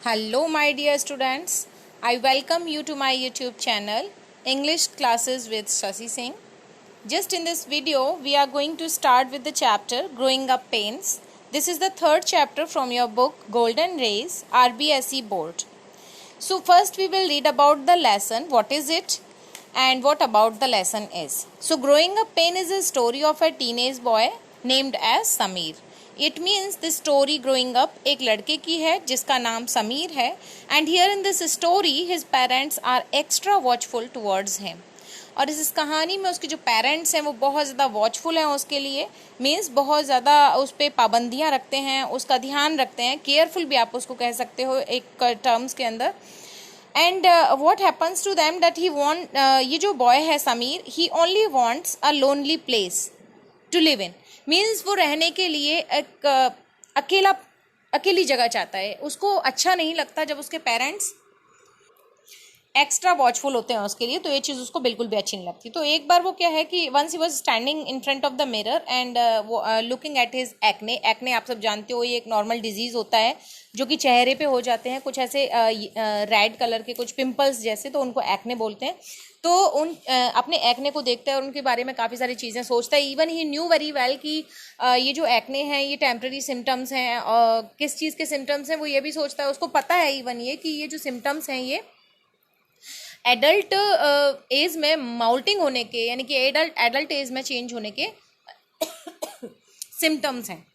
Hello, my dear students. I welcome you to my YouTube channel, English Classes with Shashi Singh. Just in this video, we are going to start with the chapter Growing Up Pains. This is the third chapter from your book Golden Rays, RBSE Board. So, first we will read about the lesson. What is it? And what about the lesson is. So, Growing Up Pain is a story of a teenage boy named as Sameer. It means this story growing up एक लड़के की है जिसका नाम समीर है and here in this story his parents are extra watchful towards him. और इस कहानी में उसके जो पेरेंट्स हैं वो बहुत ज़्यादा वॉचफुल हैं उसके लिए, मीन्स बहुत ज़्यादा उस पर पाबंदियाँ रखते हैं, उसका ध्यान रखते हैं, केयरफुल भी आप उसको कह सकते हो एक टर्म्स के अंदर। And what happens to them that he want, ये जो बॉय है Sameer, he only wants a lonely place to live in. Means वो रहने के लिए एक अकेली जगह चाहता है। उसको अच्छा नहीं लगता जब उसके पेरेंट्स एक्स्ट्रा वॉचफुल होते हैं उसके लिए, तो ये चीज़ उसको बिल्कुल भी अच्छी नहीं लगती। तो एक बार वो क्या है कि once he was standing in front of the mirror and वो looking at his acne. Acne आप सब जानते हो, ये एक नॉर्मल डिजीज़ होता है जो कि चेहरे पे हो जाते हैं, कुछ ऐसे रेड कलर के कुछ पिंपल्स जैसे, तो उनको एक्ने बोलते हैं। तो उन अपने एक्ने को देखता है और उनके बारे में काफ़ी सारी चीज़ें सोचता है। Even he knew very well कि ये जो एक्ने हैं ये टेम्प्रेरी सिम्टम्स हैं, और किस चीज़ के सिम्टम्स हैं वो ये भी सोचता है। उसको पता है इवन ये कि ये जो सिम्टम्स हैं ये एडल्ट एज में माउल्टिंग होने के, यानी कि एडल्ट एज में चेंज होने के सिम्टम्स हैं,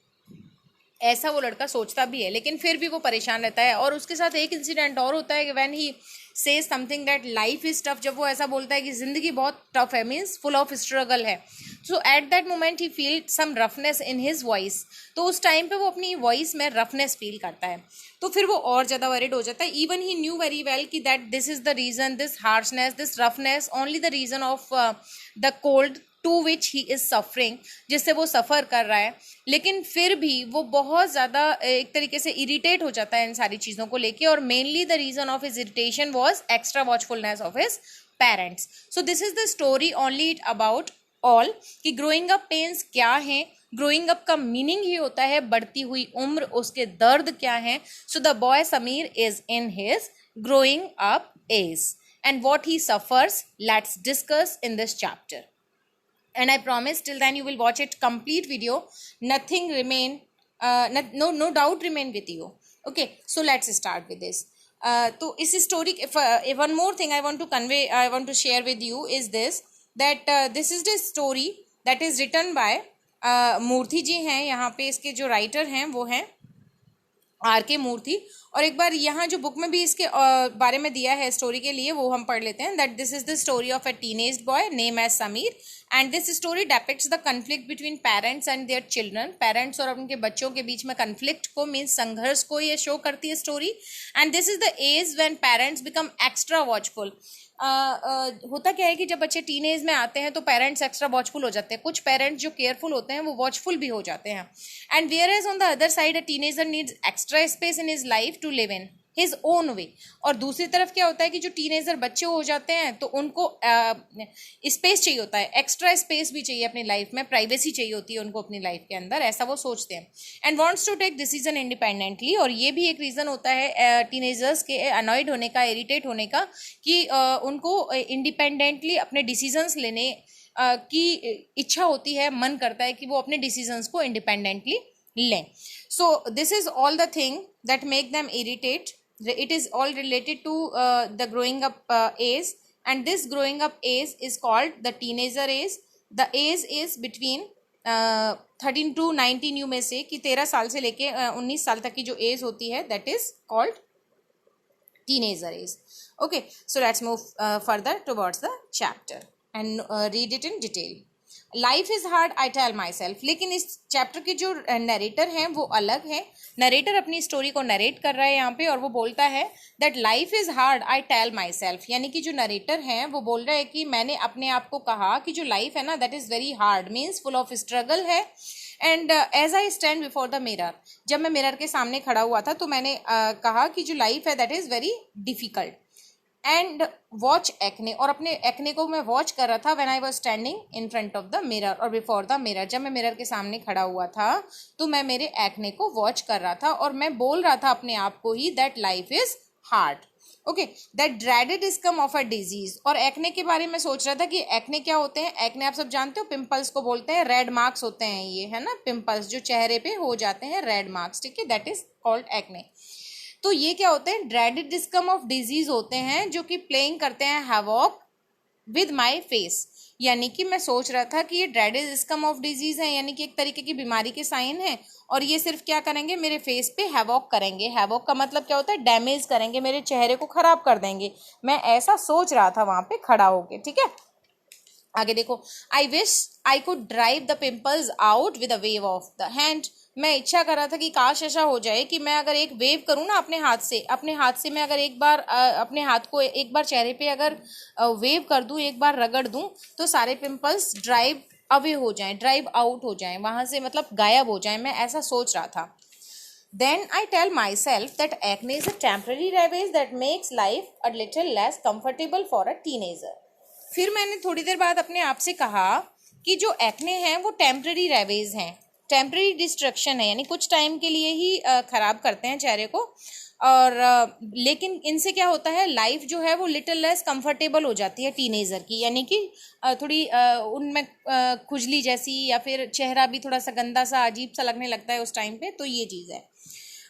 ऐसा वो लड़का सोचता भी है। लेकिन फिर भी वो परेशान रहता है। और उसके साथ एक इंसिडेंट और होता है कि when he says something that life is tough, जब वो ऐसा बोलता है कि ज़िंदगी बहुत टफ है, मीन्स फुल ऑफ स्ट्रगल है, so at that moment he feel some roughness in his voice. तो उस टाइम पे वो अपनी वॉइस में रफनेस फील करता है, तो फिर वो और ज़्यादा वरीड हो जाता है। Even he knew very well कि that this is the reason, this harshness, this roughness only the reason of the cold to which he is suffering, जिससे वो सफ़र कर रहा है। लेकिन फिर भी वो बहुत ज़्यादा एक तरीके से इरिटेट हो जाता है इन सारी चीज़ों को लेके, और mainly the reason of his irritation was extra watchfulness of his parents. So this is the story only about all कि ग्रोइंग अप पेन्स क्या हैं। ग्रोइंग अप का मीनिंग ही होता है बढ़ती हुई उम्र, उसके दर्द क्या हैं। So the boy Sameer is in his growing up age and what he suffers, let's discuss in this chapter. And I promise till then you will watch it complete video, nothing remain, no doubt remain with you. Okay, so let's start with this. तो इस story, one more thing I want to convey, I want to share with you is this, that this is the story that is written by मूर्ति जी हैं। यहाँ पे इसके जो writer हैं वो हैं RK मूर्ति। और एक बार यहाँ जो बुक में भी इसके बारे में दिया है स्टोरी के लिए, वो हम पढ़ लेते हैं। That this is the story of a teenage boy name as Sameer and this story depicts the conflict between parents and their children. Parents और उनके बच्चों के बीच में कन्फ्लिक्ट को, मीन्स संघर्ष को ये शो करती है story. And this is the age when parents become extra watchful. होता क्या है कि जब बच्चे टीनेज में आते हैं तो पेरेंट्स एक्स्ट्रा वॉचफुल हो जाते हैं। कुछ पेरेंट्स जो केयरफुल होते हैं वो वॉचफुल भी हो जाते हैं। And whereas on the other side a teenager needs extra space in his life to live in his own way. और दूसरी तरफ क्या होता है कि जो टीनेजर बच्चे हो जाते हैं तो उनको स्पेस चाहिए होता है, एक्स्ट्रा स्पेस भी चाहिए अपनी लाइफ में, प्राइवेसी चाहिए होती है उनको अपनी लाइफ के अंदर, ऐसा वो सोचते हैं। And wants to take decision independently. और ये भी एक रीज़न होता है टीनेजर्स के अनॉयड होने का, इरिटेट होने का, कि उनको इंडिपेंडेंटली अपने डिसीजंस लेने की इच्छा होती है, मन करता है कि वो अपने डिसीजंस को इंडिपेंडेंटली लें। So this is all the thing that make them irritate. It is all related to the growing up age, and this growing up age is called the teenager age. The age is between 13 to 19, you may say कि 13 साल से लेके 19 साल तक की जो as होती है that is called teenager age. Okay, so let's move further towards the chapter and read it in detail. Life is hard I tell myself. लेकिन इस चैप्टर के जो नरेटर हैं वो अलग है। नरेटर अपनी स्टोरी को नरेट कर रहा है यहाँ पे, और वो बोलता है that life is hard I tell myself. यानी कि जो नरेटर हैं वो बोल रहा है कि मैंने अपने आप को कहा कि जो लाइफ है ना that is very hard, means full of struggle है। And as I stand before the mirror, जब मैं मिरर के सामने खड़ा हुआ था तो मैंने कहा कि जो लाइफ है that is very difficult. And watch acne, और अपने एक्ने को मैं वॉच कर रहा था when I was standing in front of the mirror और बिफोर द मिरर। जब मैं मिरर के सामने खड़ा हुआ था तो मैं मेरे एक्ने को वॉच कर रहा था और मैं बोल रहा था अपने आप को ही that life is hard, okay, that dreaded इसकम ऑफ अ डिजीज। और एक्ने के बारे में सोच रहा था कि एक्ने क्या होते हैं। एक्ने आप सब जानते हो, पिंपल्स को बोलते हैं, रेड मार्क्स होते हैं ये, है ना, पिंपल्स जो चेहरे पे हो जाते हैं, रेड मार्क्स, ठीक है, दैट इज कॉल्ड एक्ने। तो ये क्या होते हैं, ड्रेडेड डिस्कम ऑफ डिजीज होते हैं जो कि प्लेइंग करते हैं हैवॉक विद माई फेस। यानी कि मैं सोच रहा था कि ये ड्रेडेड डिस्कम ऑफ डिजीज है, यानी कि एक तरीके की बीमारी के साइन है, और ये सिर्फ क्या करेंगे, मेरे फेस पे हैवॉक करेंगे। हैवॉक का मतलब क्या होता है, डैमेज करेंगे, मेरे चेहरे को खराब कर देंगे। मैं ऐसा सोच रहा था वहां पे खड़ा होके, ठीक है। आगे देखो, I wish I could drive the pimples out with a wave of the hand. मैं इच्छा कर रहा था कि काश ऐसा हो जाए कि मैं अगर एक वेव करूँ ना अपने हाथ से मैं अगर एक बार अपने हाथ को एक बार चेहरे पे अगर वेव कर दूं, एक बार रगड़ दूं, तो सारे पिंपल्स ड्राइव अवे हो जाएं, ड्राइव आउट हो जाएं, वहां से मतलब गायब हो जाएं। मैं ऐसा सोच रहा था। Then I tell myself that acne is a temporary ravage that makes life a little less comfortable for a teenager. फिर मैंने थोड़ी देर बाद अपने आप से कहा कि जो एक्ने हैं वो टेम्पररी रेवेज हैं, टेम्पररी डिस्ट्रक्शन है, यानी कुछ टाइम के लिए ही खराब करते हैं चेहरे को, और लेकिन इनसे क्या होता है, लाइफ जो है वो लिटिल लेस कंफर्टेबल हो जाती है टीनेजर की, यानी कि थोड़ी उनमें खुजली जैसी या फिर चेहरा भी थोड़ा सा गंदा सा अजीब सा लगने लगता है उस टाइम पे, तो ये चीज़ है।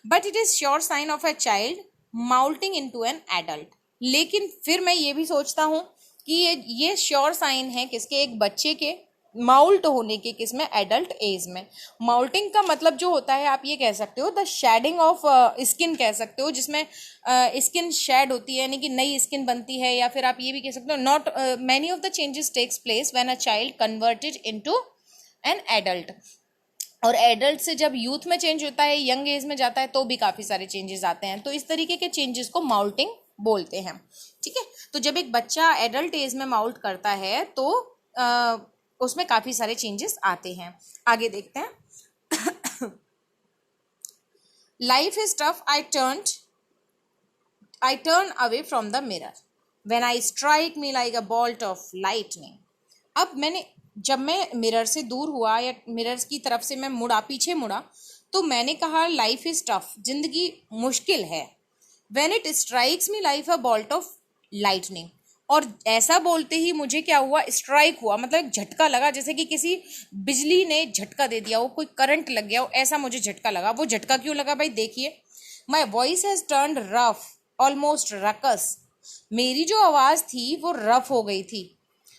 But it is sure sign of a child moulting into an adult. लेकिन फिर मैं ये भी सोचता हूँ कि ये श्योर साइन है किसके, एक बच्चे के माउल्ट होने के, किसमें, एडल्ट एज में। माउल्टिंग का मतलब जो होता है, आप ये कह सकते हो द शेडिंग ऑफ स्किन कह सकते हो, जिसमें स्किन शेड होती है, यानी कि नई स्किन बनती है, या फिर आप ये भी कह सकते हो not many of the changes takes place when a child converted into an adult. और एडल्ट से जब यूथ में चेंज होता है, यंग एज में जाता है, तो भी काफ़ी सारे चेंजेस आते हैं। तो इस तरीके के चेंजेस को माउल्टिंग बोलते हैं, ठीक है। तो जब एक बच्चा एडल्ट एज में माउल्ट करता है तो उसमें काफ़ी सारे चेंजेस आते हैं। आगे देखते हैं। Life is tough, I turn away from the mirror when I strike me like a bolt of lightning. अब जब मैं मिरर से दूर हुआ या मिरर की तरफ से मैं पीछे मुड़ा, तो मैंने कहा लाइफ इज टफ, जिंदगी मुश्किल है। When it strikes me like a bolt of lightning, और ऐसा बोलते ही मुझे क्या हुआ, स्ट्राइक हुआ, मतलब एक झटका लगा, जैसे कि किसी बिजली ने झटका दे दिया हो, कोई करंट लग गया हो, ऐसा मुझे झटका लगा। वो झटका क्यों लगा भाई, देखिए, my voice has turned rough, almost ruckus. मेरी जो आवाज थी वो रफ हो गई थी,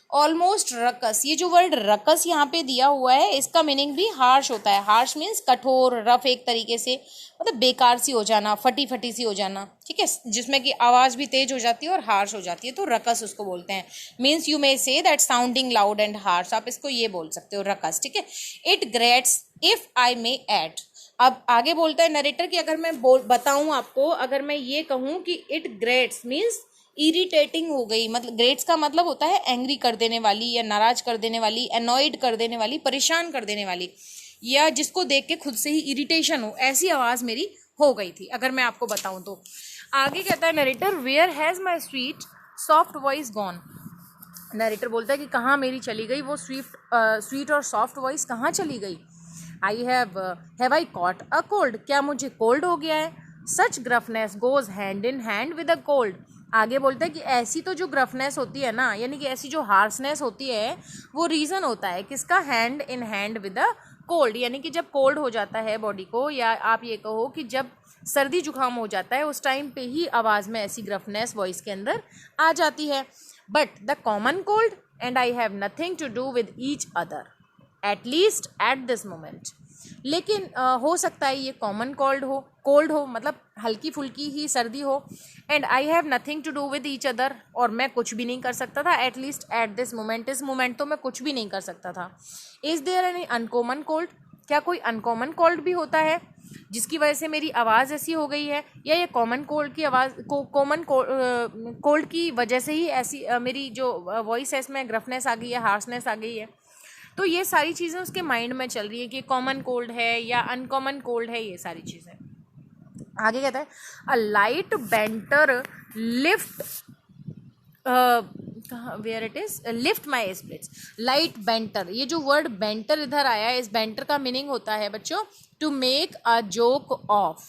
ऑलमोस्ट रकस। ये जो वर्ड रकस यहाँ पे दिया हुआ है, इसका मीनिंग भी हार्श होता है। हार्श मीन्स कठोर, रफ एक तरीके से, मतलब बेकार सी हो जाना, फटी फटी सी हो जाना, ठीक है, जिसमें कि आवाज़ भी तेज हो जाती है और हार्श हो जाती है, तो रकस उसको बोलते हैं। Means you may say that sounding loud and harsh, आप इसको ये बोल सकते हो, रकस, ठीक है। It grates if I may add. अब आगे बोलता है नरेटर कि अगर मैं बताऊं आपको, अगर मैं ये कहूं कि इट ग्रेट्स मीन्स इरिटेटिंग हो गई, मतलब ग्रेट्स का मतलब होता है एंग्री कर देने वाली, या नाराज कर देने वाली, एनॉयड कर देने वाली, परेशान कर देने वाली, या जिसको देख के खुद से ही इरिटेशन हो, ऐसी आवाज मेरी हो गई थी, अगर मैं आपको बताऊं तो। आगे कहता है narrator, where has my sweet soft voice gone. Narrator बोलता है कि कहाँ मेरी चली गई वो स्वीट और सॉफ्ट वॉइस, कहाँ चली गई। Have I caught a cold, क्या मुझे कोल्ड हो गया है। Such gruffness goes hand in hand with a cold. आगे बोलता है कि ऐसी तो जो ग्रफनेस होती है ना, यानी कि ऐसी जो हार्सनेस होती है, वो रीज़न होता है किसका, hand in hand with a cold, यानी कि जब कोल्ड हो जाता है बॉडी को, या आप ये कहो कि जब सर्दी जुकाम हो जाता है, उस टाइम पे ही आवाज़ में ऐसी ग्रफनेस वॉइस के अंदर आ जाती है। But the common cold and I have nothing to do with each other, at least at this moment. लेकिन हो सकता है ये कॉमन कोल्ड हो मतलब हल्की फुल्की ही सर्दी हो, and I have nothing to do with each other, और मैं कुछ भी नहीं कर सकता था, at least at this moment, इस मोमेंट तो मैं कुछ भी नहीं कर सकता था। Is there any uncommon cold, क्या कोई अनकॉमन कोल्ड भी होता है जिसकी वजह से मेरी आवाज़ ऐसी हो गई है, या ये कॉमन कोल्ड की आवाज़ कॉमन कोल्ड की वजह से ही ऐसी मेरी जो वॉइस है इसमें ग्रफनेस आ गई है, हार्सनेस आ गई है। तो ये सारी चीज़ें उसके माइंड में चल रही है कि कॉमन कोल्ड है या अनकॉमन कोल्ड है, ये सारी चीज़ें। आगे कहता है, अ लाइट बेंटर लिफ्ट कहाँ, where it is, lift my spirits, light banter, ये जो वर्ड बेंटर इधर आया है, इस बेंटर का मीनिंग होता है बच्चों to make a joke of,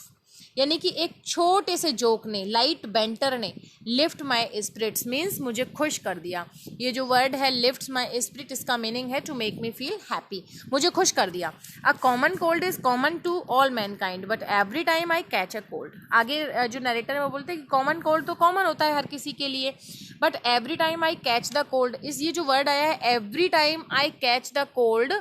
यानी कि एक छोटे से जोक ने, लाइट बेंटर ने लिफ्ट माई स्पिरिट्स मीन्स मुझे खुश कर दिया। ये जो वर्ड है लिफ्ट माई स्पिरिट, इसका मीनिंग है to make me feel happy, मुझे खुश कर दिया। A common cold is common to all mankind but every time I catch a cold. आगे जो नरेटर है वो बोलते हैं कि कॉमन कोल्ड तो कॉमन होता है हर किसी के लिए, but every time I catch the cold, इस ये जो वर्ड आया है every time I catch the cold,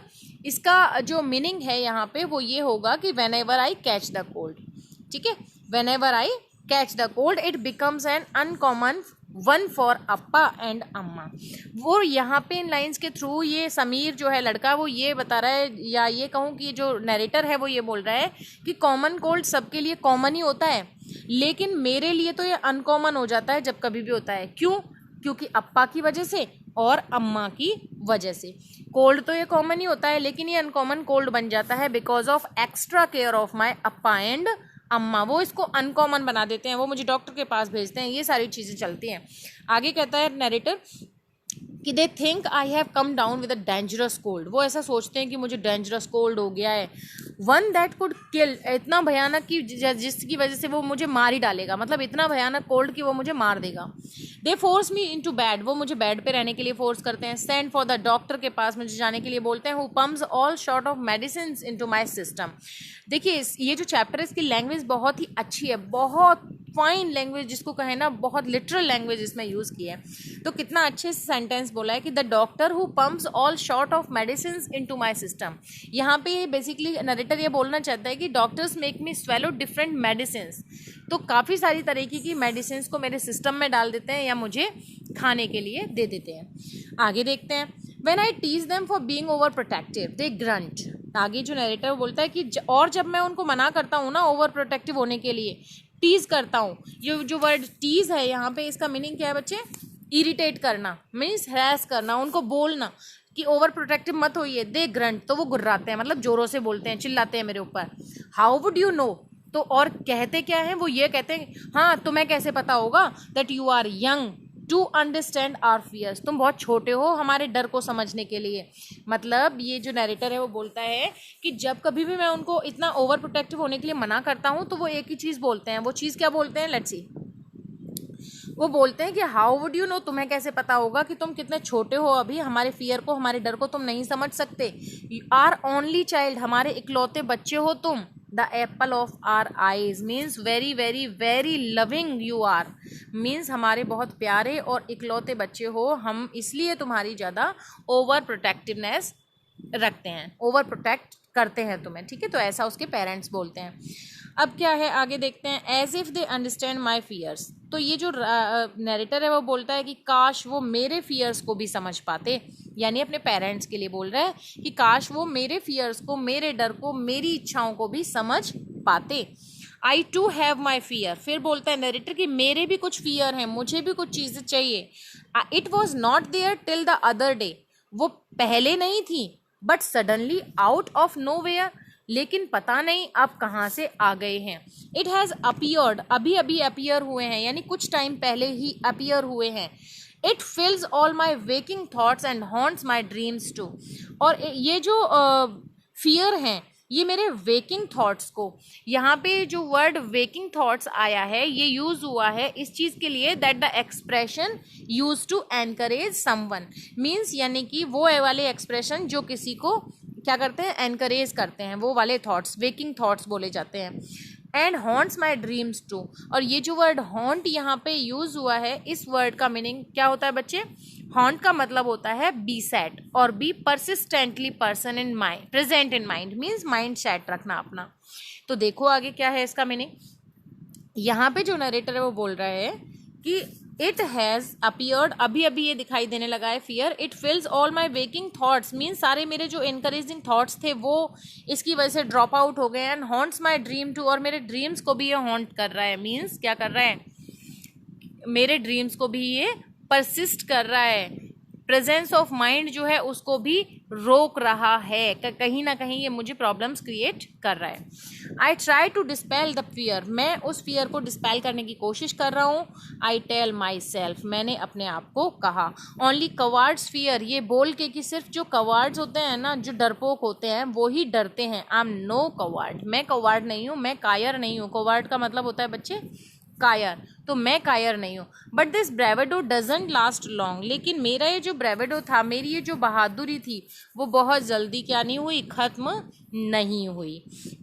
इसका जो मीनिंग है यहाँ पे वो ये होगा कि when ever I catch the cold, ठीक है, whenever I catch the cold it becomes an uncommon one for Appa and अम्मा। वो यहाँ पे इन लाइंस के थ्रू ये समीर जो है लड़का वो ये बता रहा है, या ये कहूँ कि जो नरेटर है वो ये बोल रहा है कि कॉमन कोल्ड सबके लिए कॉमन ही होता है, लेकिन मेरे लिए तो ये अनकॉमन हो जाता है जब कभी भी होता है। क्यों? क्योंकि अप्पा की वजह से और अम्मा की वजह से। कोल्ड तो ये कॉमन ही होता है लेकिन ये अनकॉमन कोल्ड बन जाता है because of extra care of my Appa and अम्मा, वो इसको अनकॉमन बना देते हैं, वो मुझे डॉक्टर के पास भेजते हैं, ये सारी चीज़ें चलती हैं। आगे कहता है नरेटर कि they think I have come down with a dangerous cold, वो ऐसा सोचते हैं कि मुझे डेंजरस कोल्ड हो गया है, वन दैट कुड किल, इतना भयानक कि जिसकी वजह से वो मुझे मार ही डालेगा, मतलब इतना भयानक कोल्ड कि वो मुझे मार देगा। दे फोर्स मी इनटू बेड, वो मुझे बेड पे रहने के लिए फोर्स करते हैं। सेंड फॉर द डॉक्टर, के पास मुझे जाने के लिए बोलते हैं। Who pumps all short of medicine into my system. देखिए ये जो चैप्टर है इसकी लैंग्वेज बहुत ही अच्छी है, बहुत फाइन लैंग्वेज जिसको कहे ना, बहुत लिटरल लैंग्वेज इसमें यूज़ की है। तो कितना अच्छे से सेंटेंस बोला है कि the doctor who pumps all short of medicine into my system. यहाँ पे बेसिकली नरेटर ये बोलना चाहता है कि doctors make me swallow different medicine, तो काफ़ी सारी तरीके की मेडिसिन को मेरे सिस्टम में डाल देते हैं या मुझे खाने के लिए दे देते हैं। आगे देखते हैं। When I tease them for being overprotective, they grunt। आगे जो नरेटर बोलता है कि और जब मैं उनको मना करता हूँ ना ओवर प्रोटेक्टिव होने के लिए, टीज करता हूँ, ये जो वर्ड टीज है यहाँ पे इसका मीनिंग क्या है बच्चे? इरिटेट करना, मीन्स हैरेस करना, उनको बोलना कि ओवर प्रोटेक्टिव मत होइए। दे ग्रंट, तो वो गुर्राते हैं, मतलब जोरों से बोलते हैं, चिल्लाते हैं मेरे ऊपर। हाउ वुड यू नो, तो और कहते क्या हैं वो, ये कहते हैं हाँ तुम्हें कैसे पता होगा, that you are young to understand our fears, तुम बहुत छोटे हो हमारे डर को समझने के लिए। मतलब ये जो नरेटर है वो बोलता है कि जब कभी भी मैं उनको इतना ओवर प्रोटेक्टिव होने के लिए मना करता हूँ तो वो एक ही चीज़ बोलते हैं। वो चीज़ क्या बोलते हैं? Let's see. वो बोलते हैं कि हाउ वुड यू नो, तुम्हें कैसे पता होगा कि तुम कितने छोटे हो अभी, हमारे फियर को, हमारे डर को तुम नहीं समझ सकते। यू आर ओनली चाइल्ड, हमारे इकलौते बच्चे हो तुम। The apple of our eyes means very very very loving you are, means हमारे बहुत प्यारे और इकलौते बच्चे हो हम, इसलिए तुम्हारी ज़्यादा ओवर प्रोटेक्टिवनेस रखते हैं, ओवर प्रोटेक्ट करते हैं तुम्हें, ठीक है। तो ऐसा उसके पेरेंट्स बोलते हैं। अब क्या है आगे देखते हैं। As if they understand my fears, तो ये जो नरेटर है वो बोलता है कि काश वो मेरे फियर्स को भी समझ पाते, यानी अपने पेरेंट्स के लिए बोल रहा है कि काश वो मेरे फियर्स को, मेरे डर को, मेरी इच्छाओं को भी समझ पाते। आई टू हैव माई फियर, फिर बोलता है नरेटर कि मेरे भी कुछ फियर हैं, मुझे भी कुछ चीज़ें चाहिए। It was not there till the other day, वो पहले नहीं थी but suddenly out of nowhere, लेकिन पता नहीं अब कहाँ से आ गए हैं। इट हैज़ अपीयर्ड, अभी अभी अपीयर हुए हैं, यानी कुछ टाइम पहले ही अपीयर हुए हैं। It fills all my waking thoughts and haunts my dreams too, और ये जो फियर हैं ये मेरे वेकिंग थॉट्स को, यहाँ पे जो वर्ड वेकिंग थॉट्स आया है ये यूज़ हुआ है इस चीज़ के लिए that the expression use to encourage someone, means यानी कि वो वाले एक्सप्रेशन जो किसी को क्या करते हैं, एनकरेज करते हैं, वो वाले थॉट्स वेकिंग थॉट्स बोले जाते हैं। And haunts my dreams too, और ये जो वर्ड हॉन्ट यहाँ पे यूज़ हुआ है, इस वर्ड का मीनिंग क्या होता है बच्चे? हॉन्ट का मतलब होता है बी सेट और be persistently person in mind, present in mind, means mind set रखना अपना। तो देखो आगे क्या है इसका मीनिंग। यहाँ पे जो नरेटर है वो बोल रहा है कि इट हैज़ अपीयर्ड, अभी अभी ये दिखाई देने लगा है fear. It fills all my waking thoughts, means सारे मेरे जो इनकरेजिंग थाट्स थे वो इसकी वजह से ड्रॉप आउट हो गए। And haunts my dream too, और मेरे ड्रीम्स को भी ये हॉन्ट कर रहा है, मीन्स क्या कर रहा है, मेरे ड्रीम्स को भी ये परसिस्ट कर रहा है। प्रेजेंस ऑफ माइंड जो है उसको भी रोक रहा है, कहीं ना कहीं ये मुझे प्रॉब्लम्स क्रिएट कर रहा है। I try to dispel the fear, मैं उस फियर को डिस्पेल करने की कोशिश कर रहा हूँ। आई टेल माई सेल्फ, मैंने अपने आप को कहा। ओनली कवार्ड्स फियर, ये बोल के कि सिर्फ जो कवार्ड्स होते हैं ना, जो डरपोक होते हैं, वो ही डरते हैं। आई एम नो कवार्ड, मैं कवार्ड नहीं हूँ, मैं कायर नहीं हूँ। कवार्ड का मतलब होता है बच्चे कायर, तो मैं कायर नहीं हूँ। But this bravado doesn't last long, लेकिन मेरा ये जो ब्रेवेडो था, मेरी ये जो बहादुरी थी, वो बहुत जल्दी क्या नहीं हुई, खत्म नहीं हुई।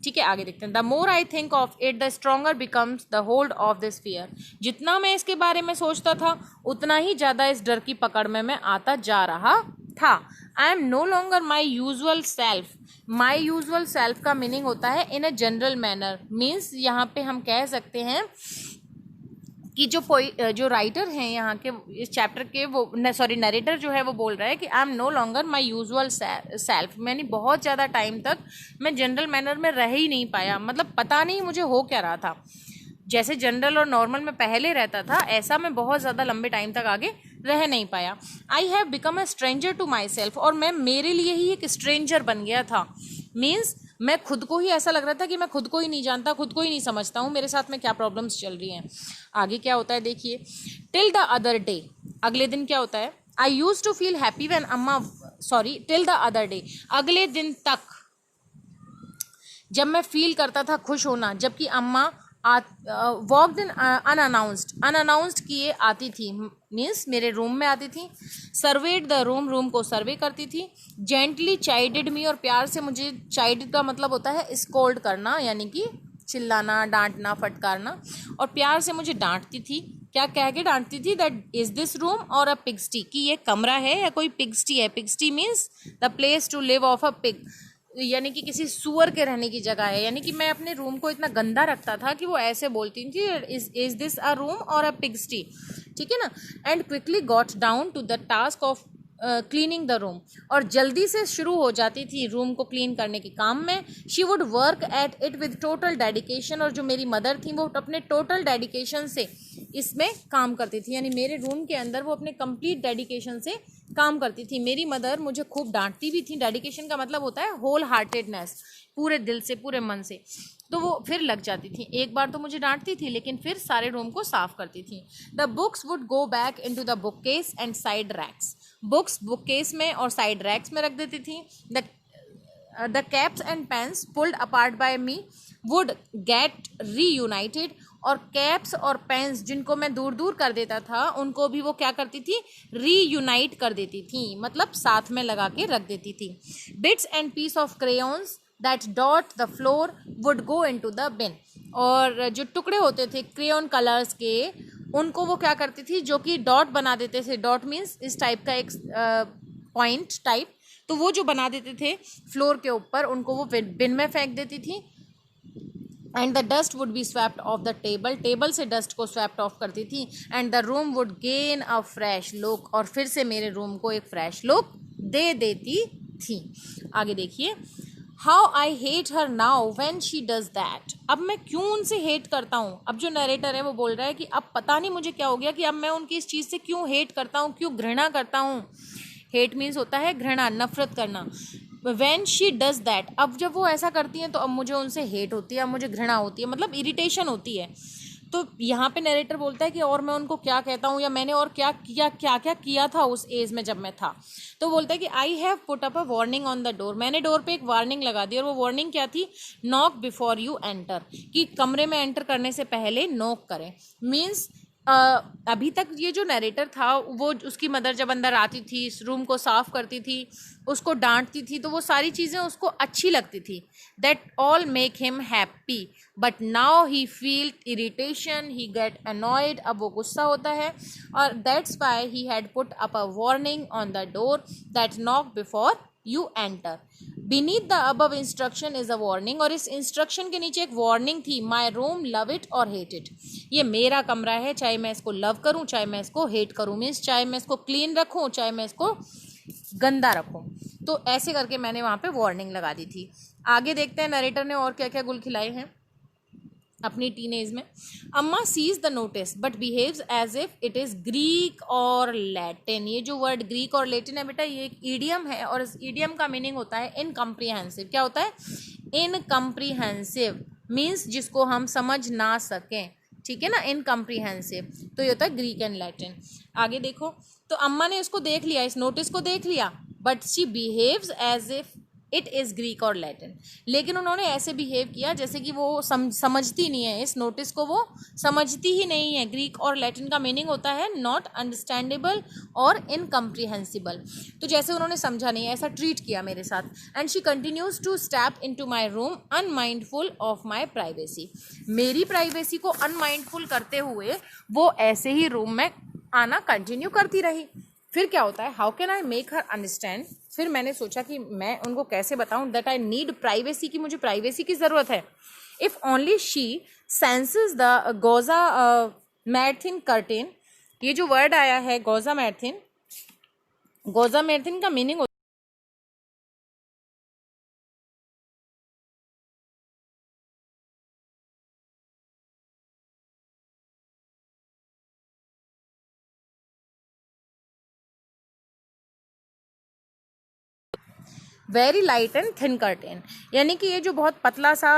ठीक है, आगे देखते हैं। The more I think of it the stronger becomes the hold of this fear, जितना मैं इसके बारे में सोचता था उतना ही ज़्यादा इस डर की पकड़ में मैं आता जा रहा था। I am no longer my usual self, my usual self का मीनिंग होता है in a general manner, means यहाँ पे हम कह सकते हैं कि जो राइटर हैं यहाँ के इस चैप्टर के, वो सॉरी नरेटर जो है वो बोल रहा है कि I am no longer my usual self, मैंने बहुत ज़्यादा टाइम तक मैं जनरल मैनर में रह ही नहीं पाया, मतलब पता नहीं मुझे हो क्या रहा था। जैसे जनरल और नॉर्मल में पहले रहता था, ऐसा मैं बहुत ज़्यादा लंबे टाइम तक आगे रह नहीं पाया। I have become a stranger to myself, और मैं मेरे लिए ही एक स्ट्रेंजर बन गया था। मीन्स मैं खुद को ही ऐसा लग रहा था कि मैं खुद को ही नहीं जानता, खुद को ही नहीं समझता हूँ, मेरे साथ में क्या प्रॉब्लम्स चल रही हैं। आगे क्या होता है देखिए। टिल द अदर डे, अगले दिन क्या होता है। I use to feel happy when Amma, sorry till the other day, अगले दिन तक जब मैं फील करता था खुश होना, जबकि अम्मा वॉकड इन अनअनाउंस्ड किए आती थी, मीन्स मेरे रूम में आती थी। सर्वेड द रूम, रूम को सर्वे करती थी। जेंटली चाइडेड मी, और प्यार से मुझे, चाइड का मतलब होता है स्कोल्ड करना, यानी कि चिल्लाना, डांटना, फटकारना, और प्यार से मुझे डांटती थी। क्या कह के डांटती थी, दैट इज दिस रूम और अ पिग्स्टी, कि ये कमरा है या कोई पिग्स्टी है। Pigsty means the place to live of a pig, यानी कि किसी सुअर के रहने की जगह है। यानी कि मैं अपने रूम को इतना गंदा रखता था कि वो ऐसे बोलती थी, इज दिस अ रूम और अ पिग्स्टी, ठीक है ना। And quickly got down to the task of cleaning the room, और जल्दी से शुरू हो जाती थी रूम को क्लीन करने के काम में। She would work at it with total dedication, और जो मेरी मदर थी वो अपने टोटल डेडिकेशन से इसमें काम करती थी, यानी मेरे रूम के अंदर वो अपने कंप्लीट डेडिकेशन से काम करती थी। मेरी मदर मुझे खूब डांटती भी थी। डेडिकेशन का मतलब होता है होल हार्टेडनेस, पूरे दिल से, पूरे मन से। तो वो फिर लग जाती थी। एक बार तो मुझे डांटती थी, लेकिन फिर सारे रूम को साफ करती थी। The books would go back into the bookcase and side racks, books bookcase में और साइड रैक्स में रख देती थी। The caps and pens pulled apart by me would get reunited, और कैप्स और पेन्स जिनको मैं दूर दूर कर देता था, उनको भी वो क्या करती थी, रीयूनाइट कर देती थी, मतलब साथ में लगा के रख देती थी। Bits and piece of crayons that dot the floor would go into the bin, और जो टुकड़े होते थे क्रेयॉन कलर्स के, उनको वो क्या करती थी, जो कि डॉट बना देते थे। डॉट मीन्स इस टाइप का एक पॉइंट टाइप, तो वो जो बना देते थे फ्लोर के ऊपर, उनको वो बिन में फेंक देती थी। And the dust would be swept of the table, table से डस्ट को स्वेप्ट ऑफ करती थी। And the room would gain a fresh look, और फिर से मेरे रूम को एक फ्रेश लुक दे देती थी। आगे देखिए। How I hate her now when she does that, अब मैं क्यों उनसे हेट करता हूँ। अब जो नरेटर है वो बोल रहा है कि अब पता नहीं मुझे क्या हो गया कि अब मैं उनकी इस चीज़ से क्यों हेट करता हूँ, क्यों घृणा करता हूँ। हेट मीन्स होता है घृणा, नफरत करना। When she does that, अब जब वो ऐसा करती हैं तो अब मुझे उनसे हेट होती है, अब मुझे घृणा होती है, मतलब इरिटेशन होती है। तो यहाँ पे नरेटर बोलता है कि और मैं उनको क्या कहता हूँ, या मैंने और क्या किया था उस एज में जब मैं था। तो बोलता है कि I have put up a warning on the door, मैंने डोर पे एक वार्निंग लगा दी, और वो वार्निंग क्या थी, नॉक बिफोर यू एंटर, कि कमरे में एंटर करने से पहले नॉक करें। मीन्स अभी तक ये जो नरेटर था, वो उसकी मदर जब अंदर आती थी, इस रूम को साफ करती थी, उसको डांटती थी, तो वो सारी चीज़ें उसको अच्छी लगती थी। That all make him happy, but now he feel irritation, he get annoyed, अब वो गुस्सा होता है। और that's why he had put up a warning on the door that knock before you enter. Beneath the above instruction is a warning, और इस instruction के नीचे एक वार्निंग थी, माई रूम लव इट और हेट इट, ये मेरा कमरा है, चाहे मैं इसको लव करूं चाहे मैं इसको हेट करूं, मीन्स चाहे मैं इसको क्लीन रखूं चाहे मैं इसको गंदा रखूं। तो ऐसे करके मैंने वहां पे वार्निंग लगा दी थी। आगे देखते हैं नरेटर ने और क्या क्या गुल खिलाए हैं। अपनी टीनेज में। अम्मा sees the notice but behaves as if it is Greek और लैटिन। ये जो वर्ड ग्रीक और लैटिन है बेटा, ये एक ईडियम है और इस ईडियम का मीनिंग होता है इनकम्प्रीहेंसिव। क्या होता है? इनकम्प्रीहेंसिव मीन्स जिसको हम समझ ना सकें, ठीक है ना, इनकम्प्रीहेंसिव। तो ये होता है ग्रीक एंड लैटिन। आगे देखो, तो अम्मा ने इसको देख लिया, इस नोटिस को देख लिया, but she behaves as if it is Greek और लैटिन। लेकिन उन्होंने ऐसे बिहेव किया जैसे कि वो समझती नहीं है, इस नोटिस को वो समझती ही नहीं है। ग्रीक और लैटिन का मीनिंग होता है नॉट अंडरस्टैंडेबल और इनकम्प्रीहेंसिबल। तो जैसे उन्होंने समझा नहीं, ऐसा ट्रीट किया मेरे साथ। And she continues to step into my room unmindful of my privacy. मेरी प्राइवेसी को अनमाइंडफुल करते हुए वो ऐसे ही रूम में आना कंटिन्यू करती रही। फिर क्या होता है, how can I make her understand. फिर मैंने सोचा कि मैं उनको कैसे बताऊं दैट आई नीड प्राइवेसी, की मुझे प्राइवेसी की ज़रूरत है। If only she senses the गोजा मैथिन कर्टेन। ये जो वर्ड आया है गोजा मैथिन, गोजा मैथिन का meaning very light and thin curtain, यानी कि ये जो बहुत पतला सा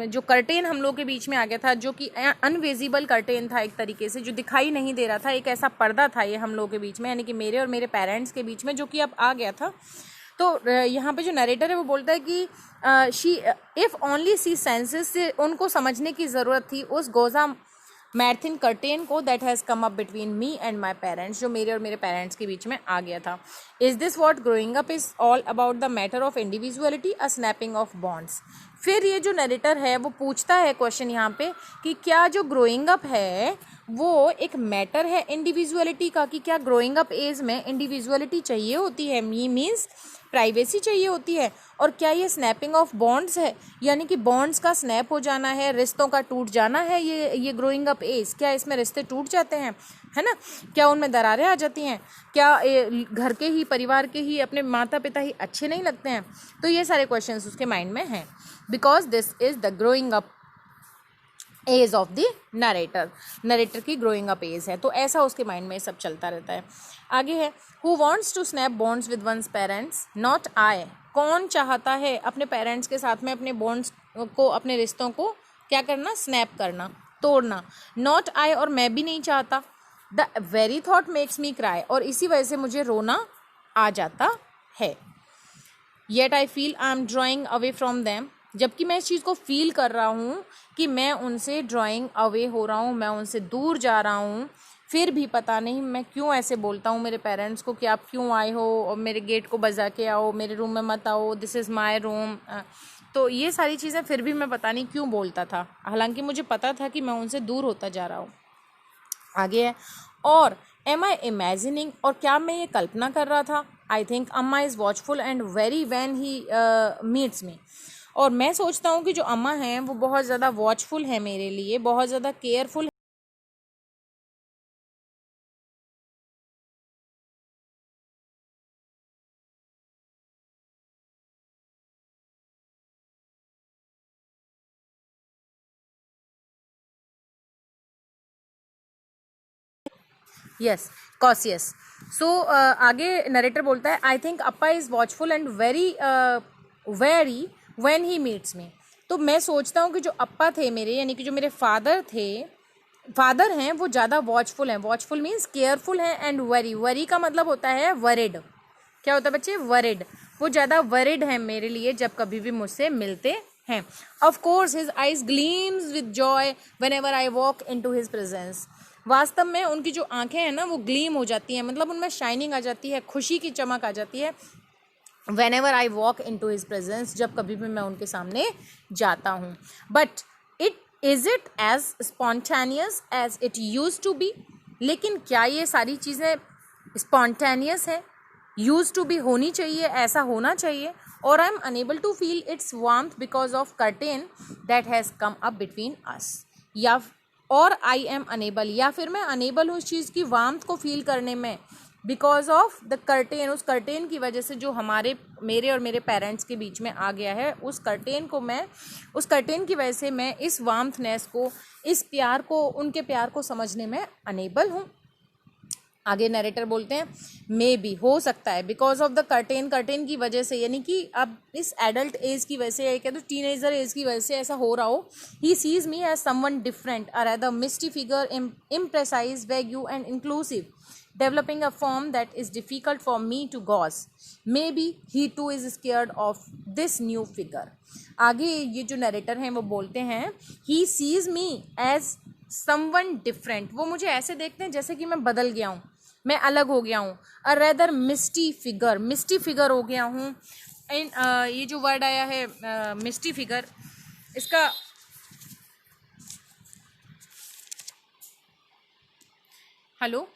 जो कर्टेन हम लोग के बीच में आ गया था, जो कि अनविजिबल कर्टेन था, एक तरीके से जो दिखाई नहीं दे रहा था, एक ऐसा पर्दा था ये हम लोग के बीच में, यानी कि मेरे और मेरे पेरेंट्स के बीच में, जो कि अब आ गया था। तो यहाँ पे जो नरेटर है वो बोलता है कि she if only see senses, से उनको समझने की ज़रूरत थी उस गोजा मैथिन कर्टेन को that has come up between me and my parents, जो मेरे और मेरे पेरेंट्स के बीच में आ गया था। Is this what growing up is all about the matter of individuality, a snapping of bonds. फिर ये जो नरेटर है वो पूछता है क्वेश्चन यहाँ पे कि क्या जो ग्रोइंग अप है वो एक मैटर है इंडिविजुअलिटी का, कि क्या ग्रोइंग अप एज में इंडिविजुअलिटी चाहिए होती है, मीन्स प्राइवेसी चाहिए होती है, और क्या ये स्नैपिंग ऑफ बॉन्ड्स है, यानी कि बॉन्ड्स का स्नैप हो जाना है, रिश्तों का टूट जाना है, ये ग्रोइंग अप एज, क्या इसमें रिश्ते टूट जाते हैं, है ना, क्या उनमें दरारें आ जाती हैं, क्या घर के ही, परिवार के ही, अपने माता पिता ही अच्छे नहीं लगते हैं। तो ये सारे क्वेश्चंस उसके माइंड में हैं, because this is the growing up age of the narrator, narrator की ग्रोइंग अप एज है। तो ऐसा उसके माइंड में सब चलता रहता है। आगे है, who wants to snap bonds with one's parents, not I. कौन चाहता है अपने पेरेंट्स के साथ में अपने बॉन्ड्स को, अपने रिश्तों को क्या करना, स्नैप करना, तोड़ना, नॉट आई, और मैं भी नहीं चाहता। The very thought makes me cry, और इसी वजह से मुझे रोना आ जाता है। Yet I feel I am drawing away from them, जबकि मैं इस चीज़ को फील कर रहा हूँ कि मैं उनसे ड्रॉइंग अवे हो रहा हूँ, मैं उनसे दूर जा रहा हूँ। फिर भी पता नहीं मैं क्यों ऐसे बोलता हूँ मेरे पेरेंट्स को कि आप क्यों आए हो और मेरे गेट को बजा के आओ, मेरे रूम में मत आओ, दिस इज़ माई रूम। तो ये सारी चीज़ें फिर भी मैं पता नहीं क्यों बोलता था, हालांकि मुझे पता था कि मैं उनसे दूर होता जा रहा हूँ। आगे है, और एम आई इमेजिनिंग, और क्या मैं ये कल्पना कर रहा था। आई थिंक अम्मा is watchful and very when he meets मी, और मैं सोचता हूँ कि जो अम्मा हैं वो बहुत ज़्यादा वॉचफुल है मेरे लिए, बहुत ज़्यादा केयरफुल। Yes, cautious. सो आगे नरेटर बोलता है, I think Appa is watchful and very very when he meets मी। तो मैं सोचता हूँ कि जो अप्पा थे मेरे, यानी कि जो मेरे फादर थे, फादर हैं, वो ज़्यादा वॉचफुल हैं। वॉचफुल मीन्स केयरफुल हैं, एंड वरी, वरी का मतलब होता है वरिड। क्या होता है बच्चे, वरिड। वो ज़्यादा वरिड हैं मेरे लिए जब कभी भी मुझसे मिलते हैं। Of course his eyes gleams with joy whenever I walk into his presence. वास्तव में उनकी जो आंखें हैं ना वो ग्लीम हो जाती हैं, मतलब उनमें शाइनिंग आ जाती है, खुशी की चमक आ जाती है। Whenever I walk into his presence, जब कभी भी मैं उनके सामने जाता हूँ। But is it as spontaneous as it used to be, लेकिन क्या ये सारी चीज़ें स्पॉन्टेनियस है, यूज टू बी होनी चाहिए, ऐसा होना चाहिए। और I am unable to feel its warmth because of curtain that has come up between us, या और आई एम अनेबल, या फिर मैं अनेबल हूँ इस चीज़ की वार्मथ को फील करने में बिकॉज ऑफ द कर्टेन, उस कर्टेन की वजह से जो मेरे और मेरे पेरेंट्स के बीच में आ गया है, उस कर्टेन की वजह से मैं इस वार्मथनेस को, इस प्यार को, उनके प्यार को समझने में अनेबल हूँ। आगे नरेटर बोलते हैं मे बी, हो सकता है, बिकॉज ऑफ द कर्टेन की वजह से, यानी कि अब इस एडल्ट एज की वजह से, क्या तो टीनेजर एज की वजह से ऐसा हो रहा हो। He sees me as someone different, a rather misty figure, imprecise, vague and inclusive, developing a form that is difficult for me to gauge. Maybe he too is scared of this new figure. आगे ये जो narrator हैं वो बोलते हैं he sees me as someone different, वो मुझे ऐसे देखते हैं जैसे कि मैं बदल गया हूँ, मैं अलग हो गया हूँ। a rather misty figure हो गया हूँ। एंड ये जो वर्ड आया है मिस्टी फिगर, इसका हेलो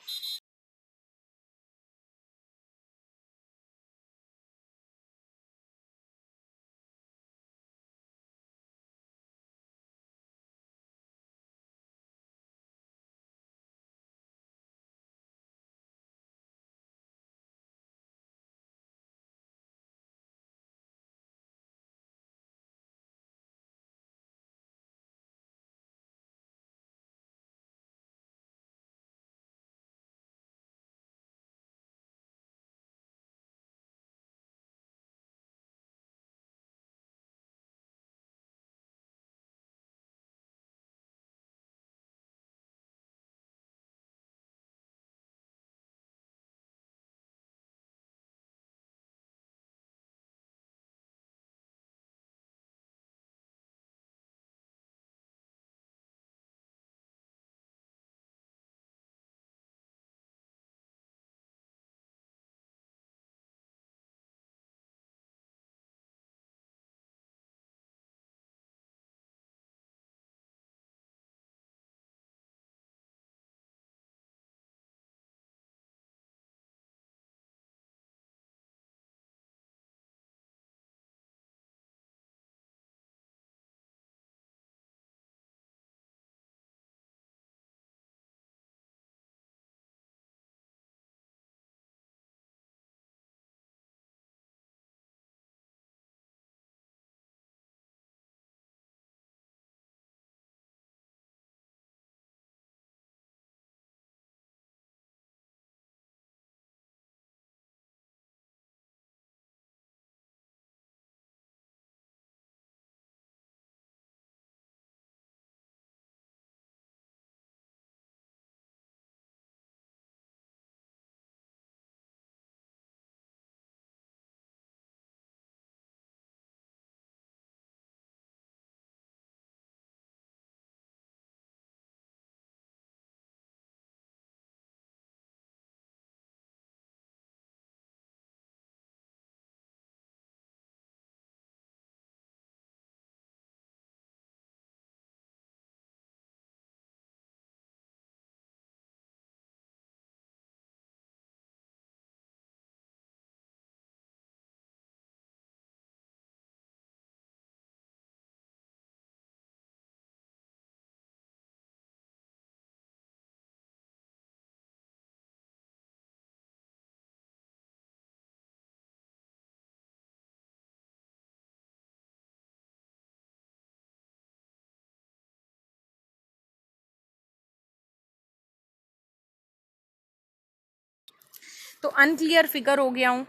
तो अनक्लियर फिगर हो गया हूँ,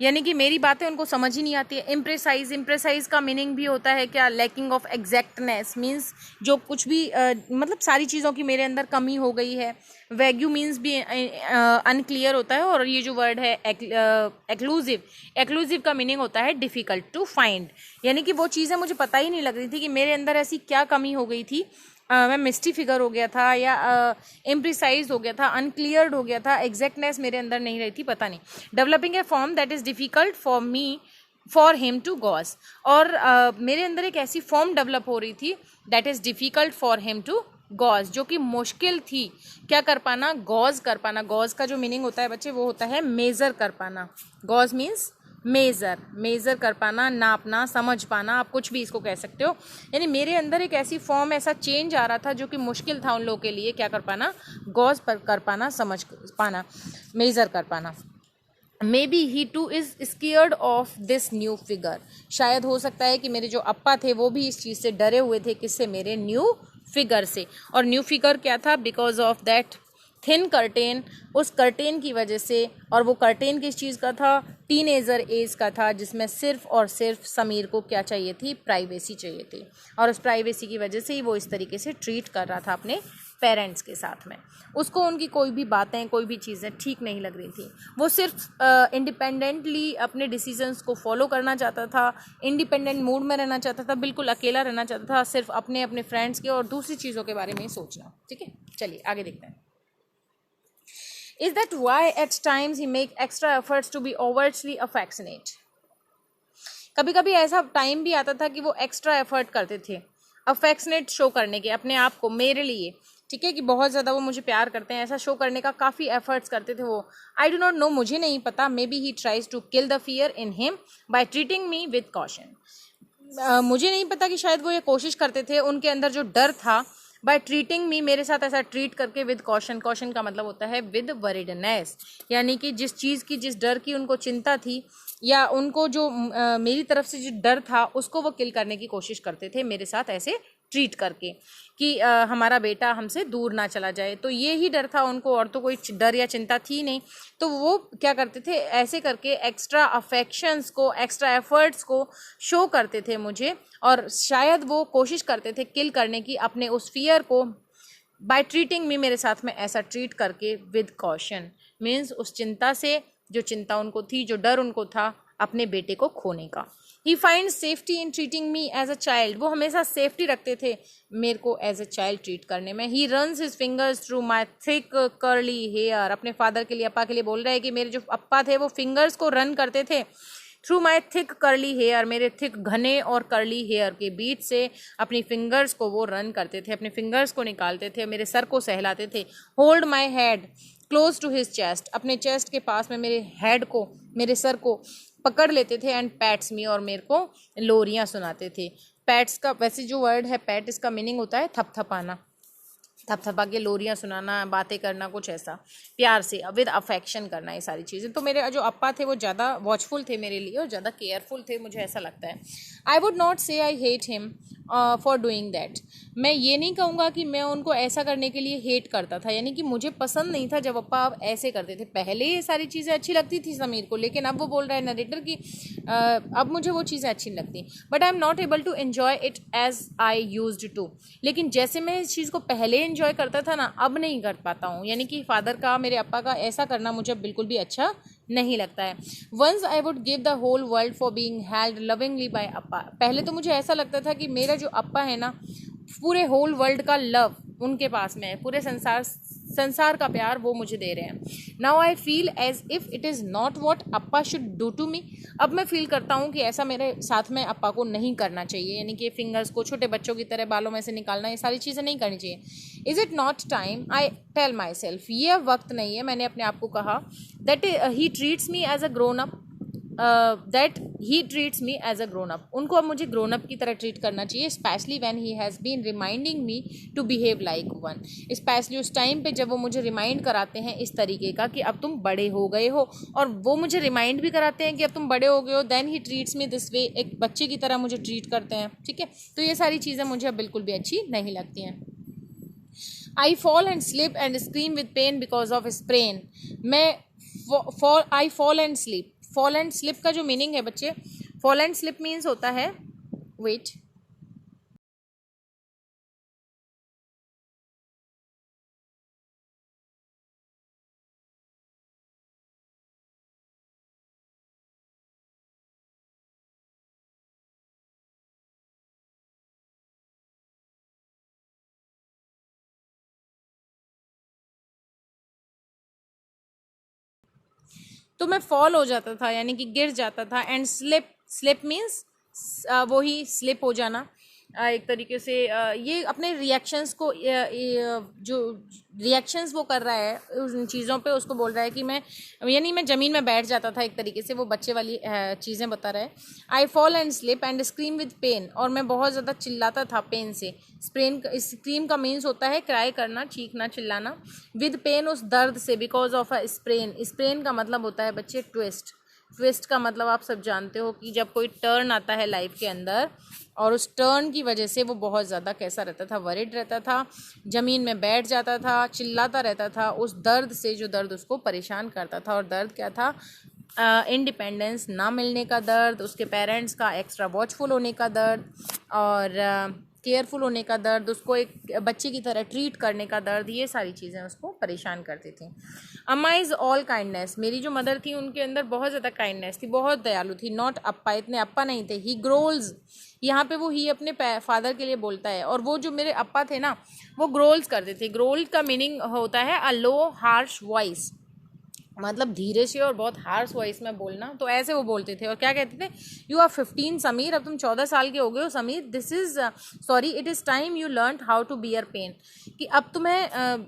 यानी कि मेरी बातें उनको समझ ही नहीं आती है। इम्प्रेसाइज का मीनिंग भी होता है क्या, लैकिंग ऑफ एग्जैक्टनेस, मीन्स जो कुछ भी मतलब सारी चीज़ों की मेरे अंदर कमी हो गई है। वैग्यू मीन्स भी अनक्लियर होता है। और ये जो वर्ड है एक्लूसिव का मीनिंग होता है डिफ़िकल्ट टू फाइंड, यानी कि वो चीज़ें मुझे पता ही नहीं लग रही थी कि मेरे अंदर ऐसी क्या कमी हो गई थी। मैं मिस्टी फिगर हो गया था या इम्प्रिसाइज हो गया था, अनक्लियर्ड हो गया था, एग्जैक्टनेस मेरे अंदर नहीं रही थी, पता नहीं। Developing a form that is difficult for him to gauge, और मेरे अंदर एक ऐसी फॉर्म डेवलप हो रही थी that is difficult for him to gauge, जो कि मुश्किल थी क्या कर पाना, गॉज कर पाना। गॉज का जो मीनिंग होता है बच्चे वो होता है मेज़र कर पाना। गॉज मीन्स मेज़र कर पाना, नापना, समझ पाना, आप कुछ भी इसको कह सकते हो। यानी मेरे अंदर एक ऐसी फॉर्म, ऐसा चेंज आ रहा था जो कि मुश्किल था उन लोगों के लिए क्या कर पाना, गॉज पर कर पाना, समझ पाना, मेज़र कर पाना। Maybe he too is scared of this new figure, शायद हो सकता है कि मेरे जो अप्पा थे वो भी इस चीज़ से डरे हुए थे, किससे, मेरे न्यू फिगर से। और न्यू फिगर क्या था, because of that thin curtain, उस कर्टेन की वजह से। और वो कर्टेन किस चीज़ का था, टीनेजर एज का था, जिसमें सिर्फ और सिर्फ समीर को क्या चाहिए थी, प्राइवेसी चाहिए थी। और उस प्राइवेसी की वजह से ही वो इस तरीके से ट्रीट कर रहा था अपने पेरेंट्स के साथ में। उसको उनकी कोई भी बातें, कोई भी चीज़ें ठीक नहीं लग रही थी। वो सिर्फ इंडिपेंडेंटली अपने डिसीजंस को फॉलो करना चाहता था, इंडिपेंडेंट मूड में रहना चाहता था, बिल्कुल अकेला रहना चाहता था, सिर्फ अपने अपने फ्रेंड्स के और दूसरी चीज़ों के बारे में ही सोचना। ठीक है, चलिए आगे देखते हैं। Is that why at times he make extra efforts to be overtly affectionate? कभी कभी ऐसा टाइम भी आता था कि वो एक्स्ट्रा एफर्ट करते थे अफेक्शनेट शो करने के अपने आप को, मेरे लिए, ठीक है, कि बहुत ज़्यादा वो मुझे प्यार करते हैं, ऐसा शो करने का काफ़ी एफर्ट्स करते थे वो। आई डू नॉट नो, मुझे नहीं पता, maybe he tries to kill the fear in him by treating me with caution. मुझे नहीं पता कि शायद वो ये कोशिश करते थे, उनके अंदर जो डर था, बाय ट्रीटिंग मी, मेरे साथ ऐसा ट्रीट करके, विद कॉशन, कॉशन का मतलब होता है विद वरीडनेस, यानी कि जिस चीज़ की, जिस डर की उनको चिंता थी, या उनको जो मेरी तरफ से जो डर था, उसको वो किल करने की कोशिश करते थे मेरे साथ ऐसे ट्रीट करके, कि हमारा बेटा हमसे दूर ना चला जाए। तो ये ही डर था उनको, और तो कोई डर या चिंता थी नहीं। तो वो क्या करते थे, ऐसे करके एक्स्ट्रा अफेक्शंस को, एक्स्ट्रा एफर्ट्स को शो करते थे मुझे, और शायद वो कोशिश करते थे किल करने की अपने उस फियर को, बाय ट्रीटिंग मी, मेरे साथ में ऐसा ट्रीट करके, विद कॉशन मीन्स उस चिंता से, जो चिंता उनको थी, जो डर उनको था अपने बेटे को खोने का। He find safety in treating me as a child, वो हमेशा सेफ्टी रखते थे मेरे को एज अ चाइल्ड ट्रीट करने में। He runs his fingers through my thick curly hair, अपने फादर के लिए, अप्पा के लिए बोल रहे हैं कि मेरे जो अप्पा थे वो फिंगर्स को रन करते थे through my thick curly hair, मेरे थिक घने और कर्ली हेयर के बीच से अपनी फिंगर्स को वो रन करते थे, अपने फिंगर्स को निकालते थे, मेरे सर को सहलाते थे। Hold my head close to his chest, अपने चेस्ट के पास में मेरे हेड को, मेरे सर को पकड़ लेते थे, एंड पैट्स मी, और मेरे को लोरियां सुनाते थे। पैट्स का वैसे जो वर्ड है पैट, इसका मीनिंग होता है थपथपाना, थपथपा के लोरियां सुनाना, बातें करना, कुछ ऐसा प्यार से, विद अफेक्शन करना, ये सारी चीज़ें। तो मेरे जो अप्पा थे वो ज़्यादा वॉचफुल थे मेरे लिए और ज़्यादा केयरफुल थे, मुझे ऐसा लगता है। आई वुड नॉट से I hate him for doing that, मैं ये नहीं कहूँगा कि मैं उनको ऐसा करने के लिए हेट करता था, यानी कि मुझे पसंद नहीं था जब अप्पा आप ऐसे करते थे। पहले ये सारी चीज़ें अच्छी लगती थी समीर को, लेकिन अब वो बोल रहा है नरेटर कि अब मुझे वो चीज़ें अच्छी नहीं लगती, but I am not able to enjoy it as I used to, लेकिन जैसे मैं इस चीज़ को पहले एंजॉय करता था ना, अब नहीं कर पाता हूँ। यानी कि फादर का, मेरे अप्पा का ऐसा करना मुझे बिल्कुल भी अच्छा नहीं लगता है। Once I would give the whole world for being held lovingly by Appa, पहले तो मुझे ऐसा लगता था कि मेरा जो अप्पा है ना, पूरे होल वर्ल्ड का लव उनके पास में है, पूरे संसार का प्यार वो मुझे दे रहे हैं। Now I feel as if it is not what Appa should do to me, अब मैं फील करता हूँ कि ऐसा मेरे साथ में अप्पा को नहीं करना चाहिए, यानी कि फिंगर्स को छोटे बच्चों की तरह बालों में से निकालना, ये सारी चीज़ें नहीं करनी चाहिए। Is it not time, I tell myself, ये वक्त नहीं है, मैंने अपने आप को कहा, that he treats me as a grown up, that he treats me as a grown up, उनको अब मुझे ग्रोन अप की तरह ट्रीट करना चाहिए, specially when he has been reminding me to behave like one, specially उस time पे जब वो मुझे रिमाइंड कराते हैं इस तरीके का कि अब तुम बड़े हो गए हो, और वो मुझे रिमाइंड भी कराते हैं कि अब तुम बड़े हो गए हो, then he treats me this way, एक बच्चे की तरह मुझे ट्रीट करते हैं। ठीक है, तो ये सारी चीज़ें मुझे अब बिल्कुल भी अच्छी नहीं लगती हैं। I fall and slip and scream with pain because of sprain, मैं I fall and sleep, fall and slip का जो मीनिंग है बच्चे, फॉल एंड स्लिप मीन्स होता है, वेट, तो मैं फॉल हो जाता था, यानी कि गिर जाता था, एंड स्लिप, स्लिप मीन्स वो ही स्लिप हो जाना, एक तरीके से ये अपने रिएक्शंस को जो रिएक्शंस वो कर रहा है उन चीज़ों पे, उसको बोल रहा है कि मैं, यानी मैं ज़मीन में बैठ जाता था, एक तरीके से वो बच्चे वाली चीज़ें बता रहा है। I fall and slip and scream with pain, और मैं बहुत ज़्यादा चिल्लाता था पेन से। स्क्रीम का मीन्स होता है क्राई करना, चीखना, चिल्लाना। विद पेन, उस दर्द से, because of a sprain. Sprain का मतलब होता है बच्चे ट्विस्ट। ट्विस्ट का मतलब आप सब जानते हो कि जब कोई टर्न आता है लाइफ के अंदर, और उस टर्न की वजह से वो बहुत ज़्यादा कैसा रहता था, वरिड रहता था, ज़मीन में बैठ जाता था, चिल्लाता रहता था उस दर्द से, जो दर्द उसको परेशान करता था। और दर्द क्या था? इंडिपेंडेंस ना मिलने का दर्द, उसके पेरेंट्स का एक्स्ट्रा वॉचफुल होने का दर्द, और केयरफुल होने का दर्द, उसको एक बच्चे की तरह ट्रीट करने का दर्द, ये सारी चीज़ें उसको परेशान करती थी। अम्मा इज़ ऑल काइंडनेस, मेरी जो मदर थी उनके अंदर बहुत ज़्यादा काइंडनेस थी, बहुत दयालु थी। नॉट अप्पा, इतने अप्पा नहीं थे। ही ग्रोल्स, यहाँ पे वो ही अपने फादर के लिए बोलता है, और वो जो मेरे अप्पा थे ना, वो ग्रोल्स करते थे। ग्रोल का मीनिंग होता है अ लो हार्श वॉइस, मतलब धीरे से और बहुत हार्श वॉइस में बोलना। तो ऐसे वो बोलते थे, और क्या कहते थे? यू आर 15 समीर, अब तुम 14 साल के हो गए हो Sameer. This is sorry, it is time you learn how to bear pain, कि अब तुम्हें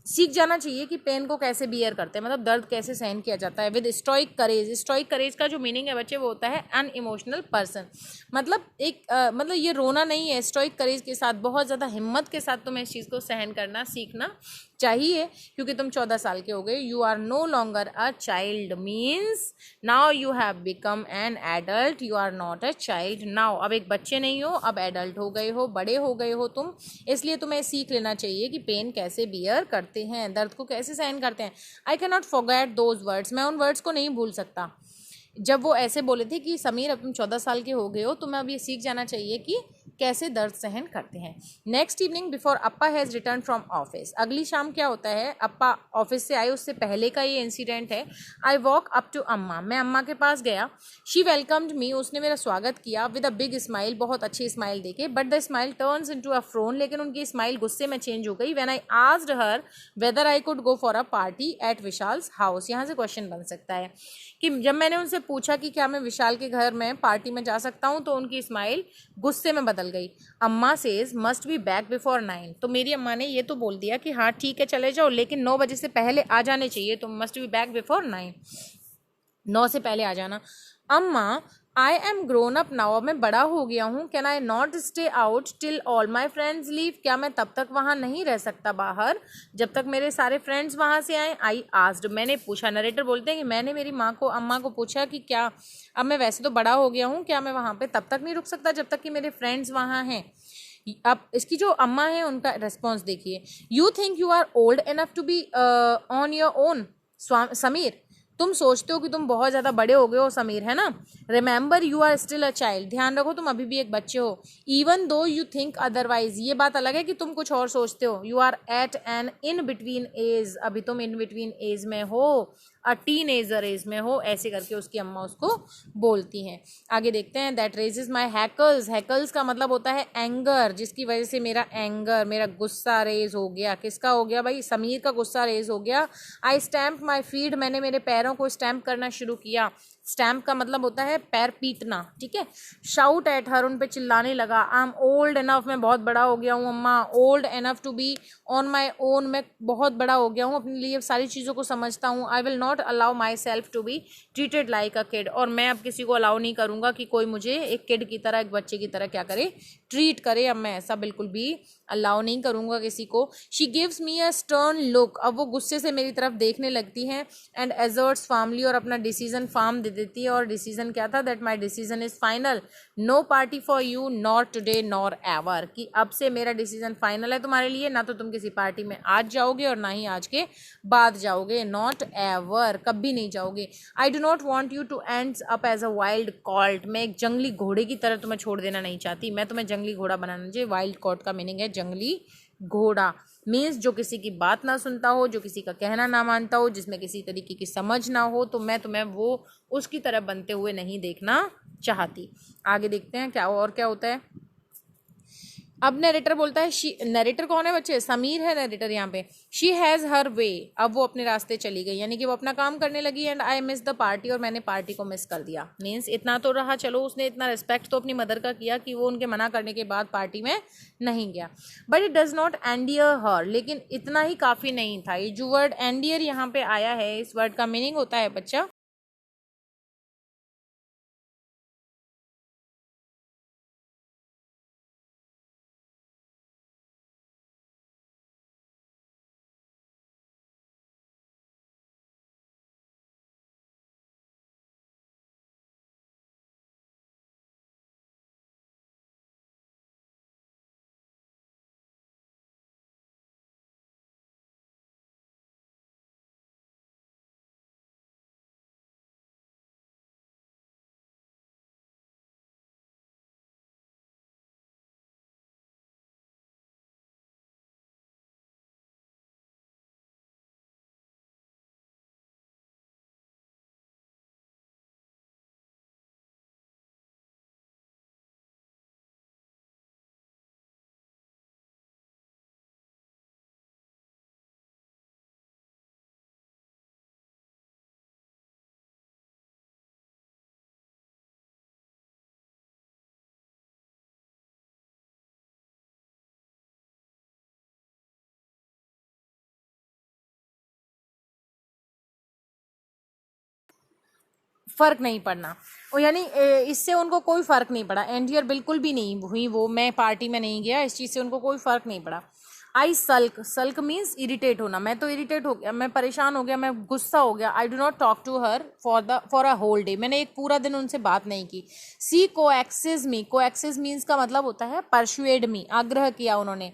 सीख जाना चाहिए कि पेन को कैसे बियर करते हैं, मतलब दर्द कैसे सहन किया जाता है। विद स्टोइक करेज, स्टोइक करेज का जो मीनिंग है बच्चे, वो होता है अन इमोशनल पर्सन, मतलब एक मतलब ये रोना नहीं है। स्टोइक करेज के साथ, बहुत ज़्यादा हिम्मत के साथ तुम्हें इस चीज़ को सहन करना सीखना चाहिए, क्योंकि तुम 14 साल के हो गए। You are no longer a child means now you have become an adult, you are not a child now. अब एक बच्चे नहीं हो, अब एडल्ट हो गए हो, बड़े हो गए हो तुम, इसलिए तुम्हें सीख लेना चाहिए कि पेन कैसे बियर करते हैं, दर्द को कैसे सहन करते हैं। I can not forget those words, मैं उन वर्ड्स को नहीं भूल सकता जब वो ऐसे बोले थे कि समीर अब तुम 14 साल के हो गए हो, तुम्हें अब ये सीख जाना चाहिए कि कैसे दर्द सहन करते हैं। Next evening before Appa has return from office, अगली शाम क्या होता है, अप्पा ऑफिस से आए उससे पहले का ये इंसिडेंट है। आई वॉक अप टू अम्मा, मैं अम्मा के पास गया। शी वेलकम्ड मी, उसने मेरा स्वागत किया विद अ बिग स्माइल, बहुत अच्छी स्माइल देके। But the smile turns into a frown, लेकिन उनकी स्माइल गुस्से में चेंज हो गई। When I asked her whether I could go for a party at Vishal's house, यहाँ से क्वेश्चन बन सकता है कि जब मैंने उनसे पूछा कि क्या मैं विशाल के घर में पार्टी में जा सकता हूँ, तो उनकी स्माइल गुस्से में बदल गई। अम्मा says must be back before 9, तो मेरी अम्मा ने ये तो बोल दिया कि हाँ ठीक है चले जाओ, लेकिन 9 बजे से पहले आ जाने चाहिए, तो मस्ट बी बैक बिफोर 9, 9 से पहले आ जाना। अम्मा I am grown up now, अब मैं बड़ा हो गया हूँ। Can I not stay out till all my friends leave, क्या मैं तब तक वहाँ नहीं रह सकता बाहर जब तक मेरे सारे फ्रेंड्स वहाँ से आए। आई आस्क्ड, मैंने पूछा, नरेटर बोलते हैं कि मैंने मेरी माँ को, अम्मा को पूछा कि क्या अब मैं वैसे तो बड़ा हो गया हूँ, क्या मैं वहाँ पे तब तक नहीं रुक सकता जब तक कि मेरे फ्रेंड्स वहाँ हैं। अब इसकी जो अम्मा है उनका रिस्पॉन्स देखिए। You think you are old enough to be on your own Sameer, तुम सोचते हो कि तुम बहुत ज़्यादा बड़े हो गए हो समीर, है ना। Remember you are still a child, ध्यान रखो तुम अभी भी एक बच्चे हो। Even though you think otherwise, ये बात अलग है कि तुम कुछ और सोचते हो। You are at an in between age, अभी तुम इन बिटवीन एज में हो, अ टीनेजर एज में हो, ऐसे करके उसकी अम्मा उसको बोलती हैं। आगे देखते हैं। That raises my hackles, hackles का मतलब होता है एंगर, जिसकी वजह से मेरा एंगर, मेरा गुस्सा रेज हो गया। किसका हो गया भाई? समीर का गुस्सा रेज हो गया। आई स्टैम्प माई फीट, मैंने मेरे पैरों को स्टैम्प करना शुरू किया। स्टैम्प का मतलब होता है पैर पीटना, ठीक है। शाउट एट हर, उन पे चिल्लाने लगा। आई एम ओल्ड एनफ, मैं बहुत बड़ा हो गया हूँ अम्मा। Old enough to be on my own, मैं बहुत बड़ा हो गया हूँ, अपने लिए सारी चीज़ों को समझता हूँ। I will not allow myself to be treated like a kid, और मैं अब किसी को अलाउ नहीं करूँगा कि कोई मुझे एक किड की तरह, एक बच्चे की तरह क्या करे, ट्रीट करे। अब मैं ऐसा बिल्कुल भी अलाउ नहीं करूँगा किसी को। She gives me a stern look, अब वो गुस्से से मेरी तरफ देखने लगती हैं। एंड एजर्ट्स फार्मली, और अपना डिसीजन फार्म दे देती है। और डिसीजन क्या था? That my decision is final, no party for you nor today nor ever, कि अब से मेरा डिसीजन फाइनल है तुम्हारे लिए, ना तो तुम किसी पार्टी में आज जाओगे और ना ही आज के बाद जाओगे, नॉट एवर, कभी नहीं जाओगे। I do not want you to end up as a wild colt, मैं एक जंगली घोड़े की तरह तुम्हें छोड़ देना नहीं चाहती, मैं तुम्हें जंगली घोड़ा बनाना चाहिए। वाइल्ड कॉल्ट का मीनिंग है जंगली घोड़ा, मीन्स जो किसी की बात ना सुनता हो, जो किसी का कहना ना मानता हो, जिसमें किसी तरीके की समझ ना हो, तो मैं तुम्हें वो उसकी तरह बनते हुए नहीं देखना चाहती। आगे देखते हैं क्या और क्या होता है। अब नरेटर बोलता है, शी, नरेटर कौन है बच्चे, समीर है नरेटर यहाँ पे। शी हैज़ हर वे, अब वो अपने रास्ते चली गई, यानी कि वो अपना काम करने लगी। And I miss the party, और मैंने पार्टी को मिस कर दिया। मीन्स इतना तो रहा, चलो उसने इतना रिस्पेक्ट तो अपनी मदर का किया कि वो उनके मना करने के बाद पार्टी में नहीं गया। बट इट डज नॉट एंडियर हर, लेकिन इतना ही काफ़ी नहीं था। ये जो वर्ड एंडियर यहाँ पे आया है, इस वर्ड का मीनिंग होता है बच्चा फर्क नहीं पड़ना, और यानी इससे उनको कोई फर्क नहीं पड़ा। एंडियर बिल्कुल भी नहीं हुई वो, मैं पार्टी में नहीं गया, इस चीज़ से उनको कोई फर्क नहीं पड़ा। आई सल्क, सल्क मीन्स इरिटेट होना, मैं तो इरिटेट हो गया, मैं परेशान हो गया, मैं गुस्सा हो गया। I do not talk to her for a whole day, मैंने एक पूरा दिन उनसे बात नहीं की। सी कोएक्सिस मी, कोएक्सिस मीन्स का मतलब होता है परसुएड मी, आग्रह किया उन्होंने।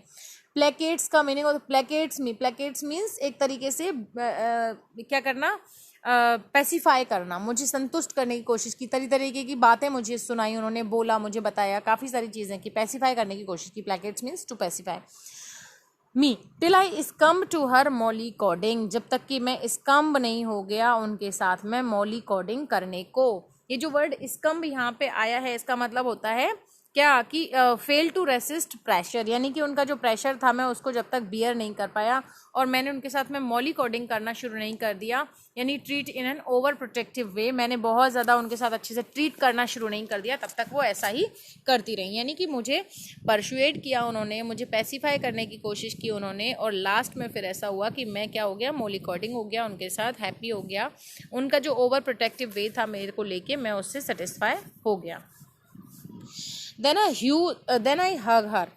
प्लेकेट्स का मीनिंग होता है प्लेकेट्स मी, प्लेकेट्स मीन्स एक तरीके से क्या करना, पैसिफाई करना, मुझे संतुष्ट करने की कोशिश की, तरीके की बातें मुझे सुनाई उन्होंने, बोला, मुझे बताया, काफ़ी सारी चीज़ें की, पैसिफाई करने की कोशिश की। Placates means to pacify me till I succumb to her mollycoddling, जब तक कि मैं स्कम्ब नहीं हो गया उनके साथ में मॉली कॉडिंग करने को। ये जो वर्ड स्कम्ब यहाँ पे आया है, इसका मतलब होता है क्या कि फेल टू रेसिस्ट प्रेशर, यानी कि उनका जो प्रेशर था मैं उसको जब तक बियर नहीं कर पाया और मैंने उनके साथ में मॉली कोडिंग करना शुरू नहीं कर दिया, यानी treat in an overprotective way, मैंने बहुत ज़्यादा उनके साथ अच्छे से ट्रीट करना शुरू नहीं कर दिया, तब तक वो ऐसा ही करती रही। यानी कि मुझे परसुएड किया उन्होंने, मुझे पैसिफाई करने की कोशिश की उन्होंने, और लास्ट में फिर ऐसा हुआ कि मैं क्या हो गया, मॉली कोडिंग हो गया उनके साथ, हैप्पी हो गया, उनका जो ओवर प्रोटेक्टिव वे था मेरे को लेके मैं उससे सेटिस्फाई हो गया। Then I hug her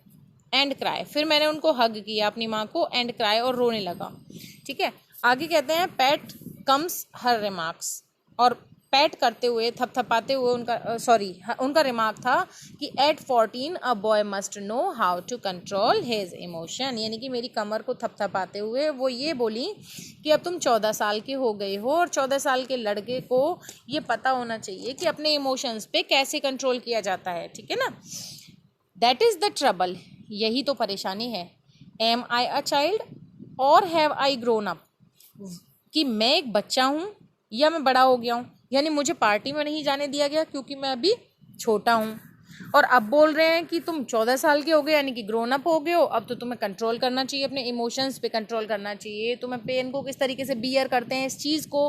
and cry, फिर मैंने उनको हग किया अपनी माँ को, एंड क्राई, और रोने लगा। ठीक है, आगे कहते हैं पैट कम्स हर रिमार्क्स, और पैट करते हुए, थपथपाते हुए उनका उनका रिमार्क था कि at 14 a boy must know how to control his emotion, यानी कि मेरी कमर को थपथपाते हुए वो ये बोली कि अब तुम 14 साल के हो गए हो और 14 साल के लड़के को ये पता होना चाहिए कि अपने इमोशंस पे कैसे कंट्रोल किया जाता है। ठीक है ना, दैट इज़ द ट्रबल, यही तो परेशानी है। एम आई अ चाइल्ड और हैव आई ग्रोन अप, कि मैं एक बच्चा हूँ या मैं बड़ा हो गया हूँ, यानी मुझे पार्टी में नहीं जाने दिया गया क्योंकि मैं अभी छोटा हूँ, और अब बोल रहे हैं कि तुम 14 साल के हो गए, यानी कि ग्रोन अप हो गए हो, अब तो तुम्हें कंट्रोल करना चाहिए, अपने इमोशंस पे कंट्रोल करना चाहिए, तुम्हें पेन को किस तरीके से बियर करते हैं इस चीज़ को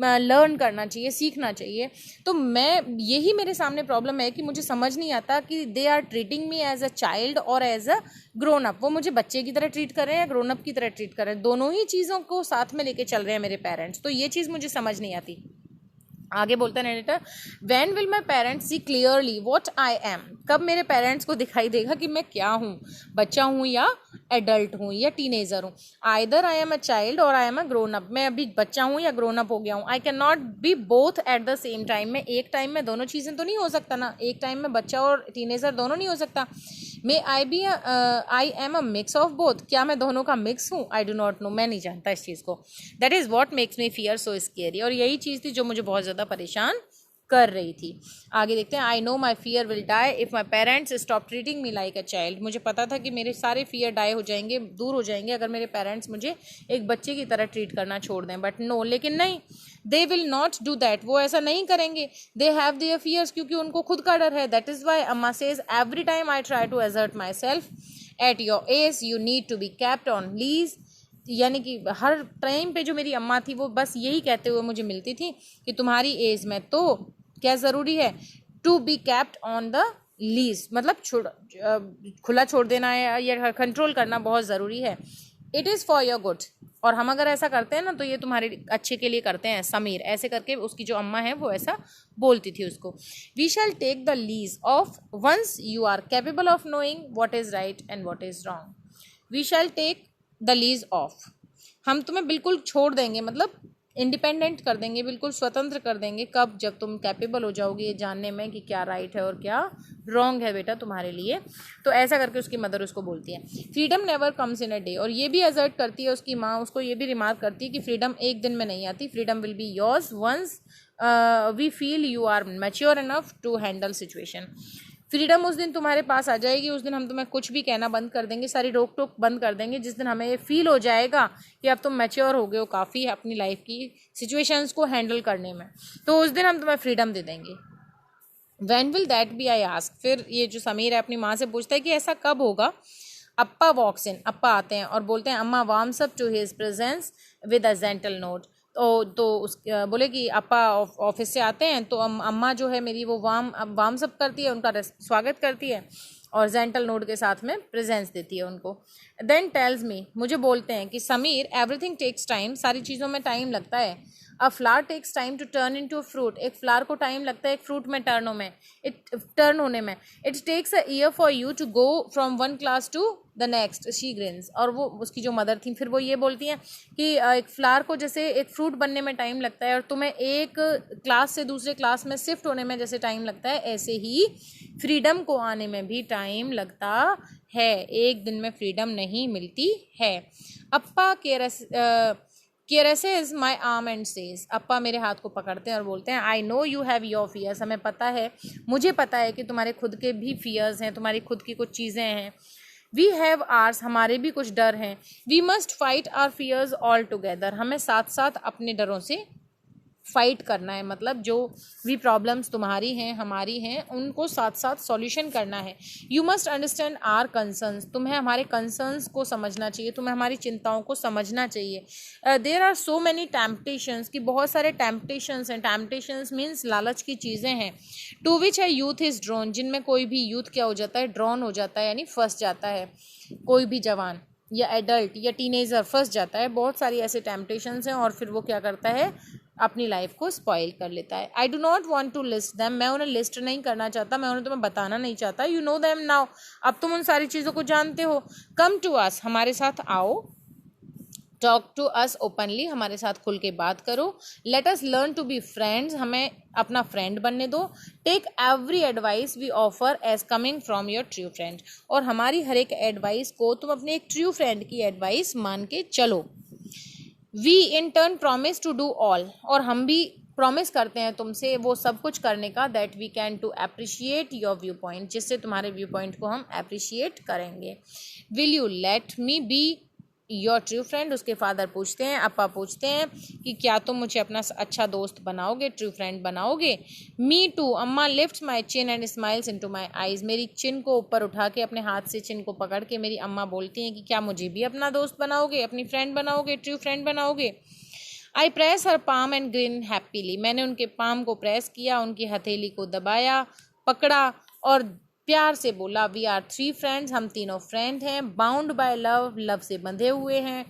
लर्न करना चाहिए, सीखना चाहिए। तो मैं, यही मेरे सामने प्रॉब्लम है कि मुझे समझ नहीं आता कि they are treating me as a child और एज अ ग्रोन अप, वो मुझे बच्चे की तरह ट्रीट कर रहे हैं या ग्रोन अप की तरह ट्रीट कर रहे हैं, दोनों ही चीज़ों को साथ में लेके चल रहे हैं मेरे पेरेंट्स, तो ये चीज़ मुझे समझ नहीं आती। आगे बोलता है narrator, when will my parents see clearly what I am, कब मेरे पेरेंट्स को दिखाई देगा कि मैं क्या हूँ, बच्चा हूँ या एडल्ट हूँ या टीनेजर हूँ। Either I am a child और I am a grown up, मैं अभी बच्चा हूँ या ग्रोन अप हो गया हूँ। I can not be both at the same time, मैं एक टाइम में दोनों चीज़ें तो नहीं हो सकता ना, एक टाइम में बच्चा और टीनेजर दोनों नहीं हो सकता। May I am a mix of both, क्या मैं दोनों का मिक्स हूँ? आई डू नॉट नो, मैं नहीं जानता इस चीज़ को। That is what makes me fear so scary, और यही चीज़ थी जो मुझे बहुत ज़्यादा परेशान कर रही थी। आगे देखते हैं, I know my fear will die if my parents stop treating me like a child. मुझे पता था कि मेरे सारे फियर डाई हो जाएंगे, दूर हो जाएंगे अगर मेरे पेरेंट्स मुझे एक बच्चे की तरह ट्रीट करना छोड़ दें। बट नो, लेकिन नहीं, they will not do that, वो ऐसा नहीं करेंगे। दे हैव देयर फियर्स, क्योंकि उनको खुद का डर है। That is why Amma says every time I try to assert myself at your age you need to be kept on leash. यानी कि हर टाइम पे जो मेरी अम्मा थी वो बस यही कहते हुए मुझे मिलती थी कि तुम्हारी एज में तो क्या ज़रूरी है, to be kept on the leash, मतलब खुला छोड़ देना है या कंट्रोल करना बहुत ज़रूरी है। It is for your good, और हम अगर ऐसा करते हैं ना तो ये तुम्हारे अच्छे के लिए करते हैं। समीर ऐसे करके, उसकी जो अम्मा है वो ऐसा बोलती थी उसको। We shall take the leash off once you are capable of knowing what is right and what is wrong. We shall take the leash off, हम तुम्हें बिल्कुल छोड़ देंगे, मतलब इंडिपेंडेंट कर देंगे, बिल्कुल स्वतंत्र कर देंगे। कब? जब तुम कैपेबल हो जाओगे ये जानने में कि क्या राइट है और क्या रॉन्ग है बेटा तुम्हारे लिए। तो ऐसा करके उसकी मदर उसको बोलती है। Freedom never comes in a day, और ये भी असर्ट करती है उसकी माँ, उसको ये भी रिमार्क करती है कि फ्रीडम एक दिन में नहीं आती। Freedom will be yours once we feel you are mature enough to handle situation. Freedom उस दिन तुम्हारे पास आ जाएगी, उस दिन हम तुम्हें कुछ भी कहना बंद कर देंगे, सारी रोक टोक बंद कर देंगे, जिस दिन हमें ये फील हो जाएगा कि अब तुम मैच्योर हो गए हो काफ़ी अपनी लाइफ की सिचुएशंस को हैंडल करने में, तो उस दिन हम तुम्हें फ्रीडम दे देंगे। When will that be, I ask. फिर ये जो समीर है अपनी माँ से पूछता है कि ऐसा कब होगा। अप्पा वॉक्स इन, अप्पा आते हैं और बोलते हैं Amma warms up to his presence with a gentle note. तो उस बोले कि अप्पा ऑफिस से आते हैं तो अम्मा जो है मेरी वो वार्म्स अप करती है, उनका स्वागत करती है और जेंटल नोट के साथ में प्रेजेंस देती है उनको। देन टेल्स मी, मुझे बोलते हैं कि समीर एवरीथिंग टेक्स टाइम, सारी चीज़ों में टाइम लगता है। A flower takes time to turn into fruit, एक फ्लावर को टाइम लगता है एक फ्रूट में टर्न होने में। It takes a year for you to go from one class to the next, she grins. और वो उसकी जो मदर थी फिर वो ये बोलती हैं कि एक फ्लावर को जैसे एक फ्रूट बनने में टाइम लगता है और तुम्हें एक क्लास से दूसरे क्लास में शिफ्ट होने में जैसे टाइम लगता है, ऐसे ही फ्रीडम को आने में भी टाइम लगता है, एक दिन में फ्रीडम नहीं मिलती है। Appa caresses my arm and says, अप्पा मेरे हाथ को पकड़ते हैं और बोलते हैं I know you have your fears, हमें पता है, मुझे पता है कि तुम्हारे खुद के भी फियर्स हैं, तुम्हारी खुद की कुछ चीज़ें हैं। वी हैव आर्स, हमारे भी कुछ डर हैं। We must fight our fears all together, हमें साथ साथ अपने डरों से फाइट करना है, मतलब जो भी प्रॉब्लम्स तुम्हारी हैं हमारी हैं उनको साथ साथ सॉल्यूशन करना है। You must understand our concerns, तुम्हें हमारे कंसर्न्स को समझना चाहिए, तुम्हें हमारी चिंताओं को समझना चाहिए। There are so many temptations, कि बहुत सारे टेम्पटेशंस हैं, टेम्पटेशंस मीन्स लालच की चीज़ें हैं। टू विच है यूथ इज़ ड्रॉन, जिनमें कोई भी यूथ क्या हो जाता है, ड्रॉन हो जाता है, यानी फंस जाता है। कोई भी जवान या एडल्ट या टीनेजर फंस जाता है, बहुत सारी ऐसे टेम्पटेशंस हैं और फिर वो क्या करता है, अपनी लाइफ को स्पॉइल कर लेता है। I do not want to list them, मैं उन्हें लिस्ट नहीं करना चाहता, मैं उन्हें तुम्हें बताना नहीं चाहता। यू नो दैम नाउ, अब तुम उन सारी चीज़ों को जानते हो। कम टू अस, हमारे साथ आओ। टॉक टू अस ओपनली, हमारे साथ खुल के बात करो। Let us learn to be friends, हमें अपना फ्रेंड बनने दो। Take every advice we offer as coming from your true friend, और हमारी हर एक एडवाइस को तुम अपने एक ट्रू फ्रेंड की एडवाइस मान के चलो। We in turn promise to do all, और हम भी प्रॉमिस करते हैं तुमसे वो सब कुछ करने का, that we can to appreciate your view point, जिससे तुम्हारे व्यू पॉइंट को हम अप्रिशिएट करेंगे। Will you let me be your true friend, उसके फादर पूछते हैं, अप्पा पूछते हैं कि क्या तुम मुझे अपना अच्छा दोस्त बनाओगे, ट्रू फ्रेंड बनाओगे। मी टू, अम्मा lift my chin and smiles into my eyes, मेरी चिन को ऊपर उठा के अपने हाथ से चिन को पकड़ के मेरी अम्मा बोलती हैं कि क्या मुझे भी अपना दोस्त बनाओगे, अपनी फ्रेंड बनाओगे, ट्रू फ्रेंड बनाओगे। आई press her palm and green happily, मैंने उनके पाम को प्रेस किया, उनकी हथेली को दबाया, पकड़ा और प्यार से बोला वी आर थ्री फ्रेंड्स, हम तीनों फ्रेंड हैं। बाउंड बाय लव, लव से बंधे हुए हैं।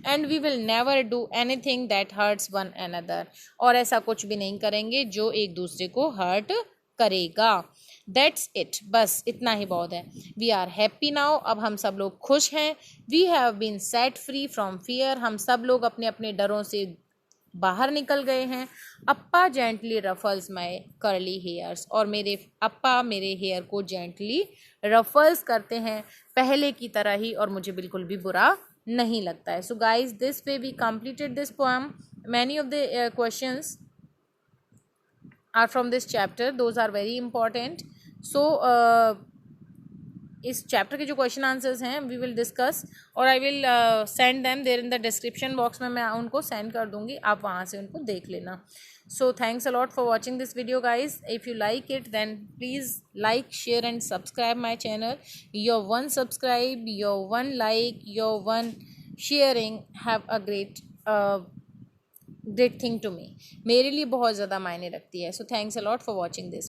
And we will never do anything that hurts one another, और ऐसा कुछ भी नहीं करेंगे जो एक दूसरे को हर्ट करेगा। दैट्स इट, बस इतना ही बहुत है। वी आर हैप्पी नाउ, अब हम सब लोग खुश हैं। We have been set free from fear, हम सब लोग अपने अपने डरों से बाहर निकल गए हैं। अप्पा जेंटली रफल्स माई कर्ली हेयर्स, और मेरे अप्पा मेरे हेयर को जेंटली रफल्स करते हैं पहले की तरह ही, और मुझे बिल्कुल भी बुरा नहीं लगता है। So guys, this way we completed this poem. Many of the questions are from this chapter. Those are very important. So इस चैप्टर के जो क्वेश्चन आंसर्स हैं वी विल डिस्कस, और I will send them there in the description box में, मैं उनको send कर दूंगी, आप वहाँ से उनको देख लेना. So thanks a lot for watching this video guys. If you like it then please like, share and subscribe my channel. Your one subscribe, your one like, your one sharing have a great great thing to me. मेरे लिए बहुत ज़्यादा मायने रखती है. So thanks a lot for watching this.